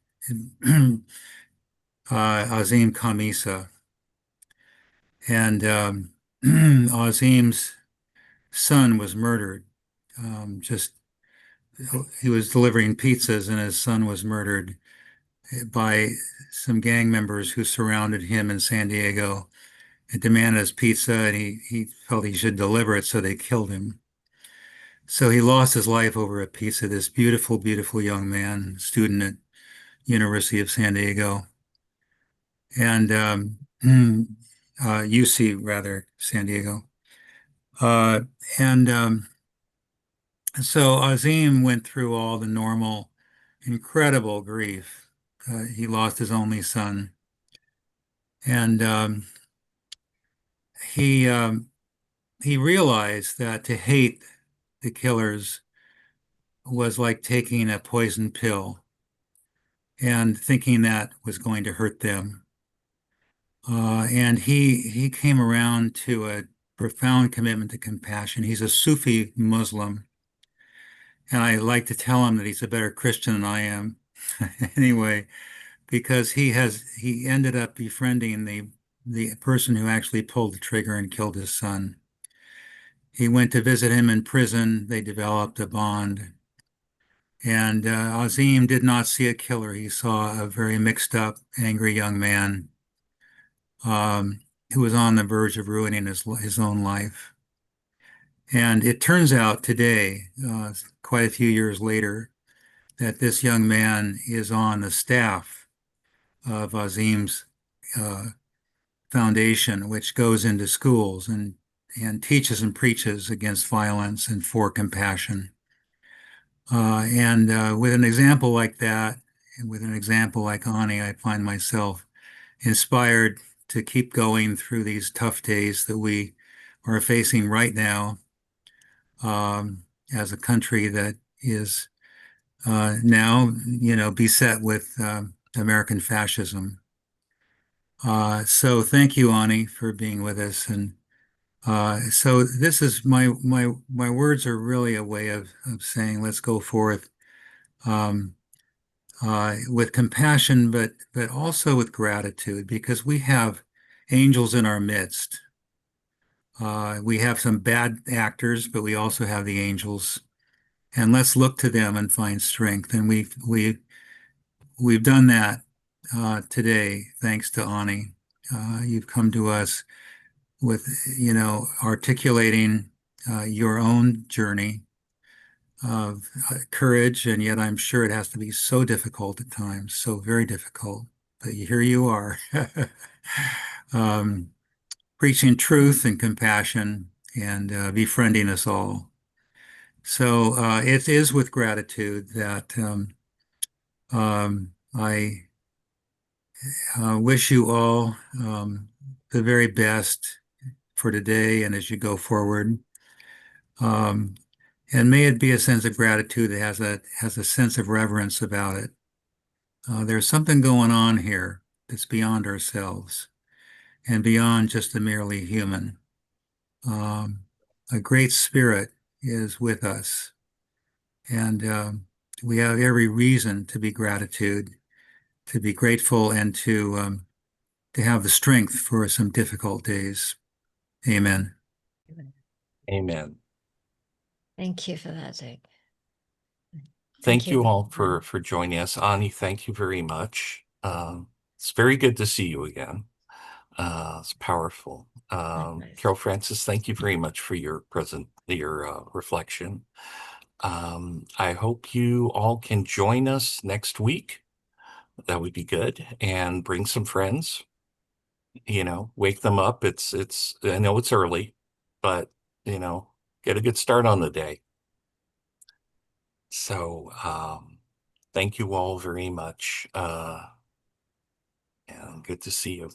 Azim Khamisa. And Azim's son was murdered. He was delivering pizzas, and his son was murdered by some gang members who surrounded him in San Diego and demanded his pizza, and he felt he should deliver it, so they killed him. So he lost his life over a pizza. This beautiful, beautiful young man, student at University of San Diego, and UC rather, San Diego. And so Azim went through all the normal, incredible grief. He lost his only son, and he realized that to hate the killers was like taking a poison pill and thinking that was going to hurt them. And he came around to a profound commitment to compassion. He's a Sufi Muslim, and I like to tell him that he's a better Christian than I am. Anyway, because he ended up befriending the person who actually pulled the trigger and killed his son. He went to visit him in prison. They developed a bond. And Azim did not see a killer. He saw a very mixed up, angry young man who was on the verge of ruining his own life. And it turns out today, quite a few years later, that this young man is on the staff of Azim's foundation, which goes into schools and teaches and preaches against violence and for compassion. And with an example like that, and with an example like Ani, I find myself inspired to keep going through these tough days that we are facing right now as a country that is now, beset with American fascism. So thank you, Ani, for being with us. And so this is my words are really a way of saying let's go forth with compassion, but also with gratitude, because we have angels in our midst. We have some bad actors, but we also have the angels, and let's look to them and find strength. And we've done that today, thanks to Ani. You've come to us with, articulating your own journey of courage, and yet I'm sure it has to be so difficult at times, so very difficult. But here you are, preaching truth and compassion and befriending us all. So it is with gratitude that I wish you all the very best for today and as you go forward. And may it be a sense of gratitude that has a sense of reverence about it. There's something going on here that's beyond ourselves and beyond just the merely human. A great spirit is with us, and we have every reason to be grateful, and to have the strength for some difficult days. Amen. Amen. Thank you for that, Dick. Thank you all for joining us. Ani, thank you very much. It's very good to see you again. It's powerful. Carol Francis, thank you very much for your reflection. I hope you all can join us next week. That would be good. And bring some friends, wake them up. I know it's early, but, get a good start on the day. So, thank you all very much. And good to see you.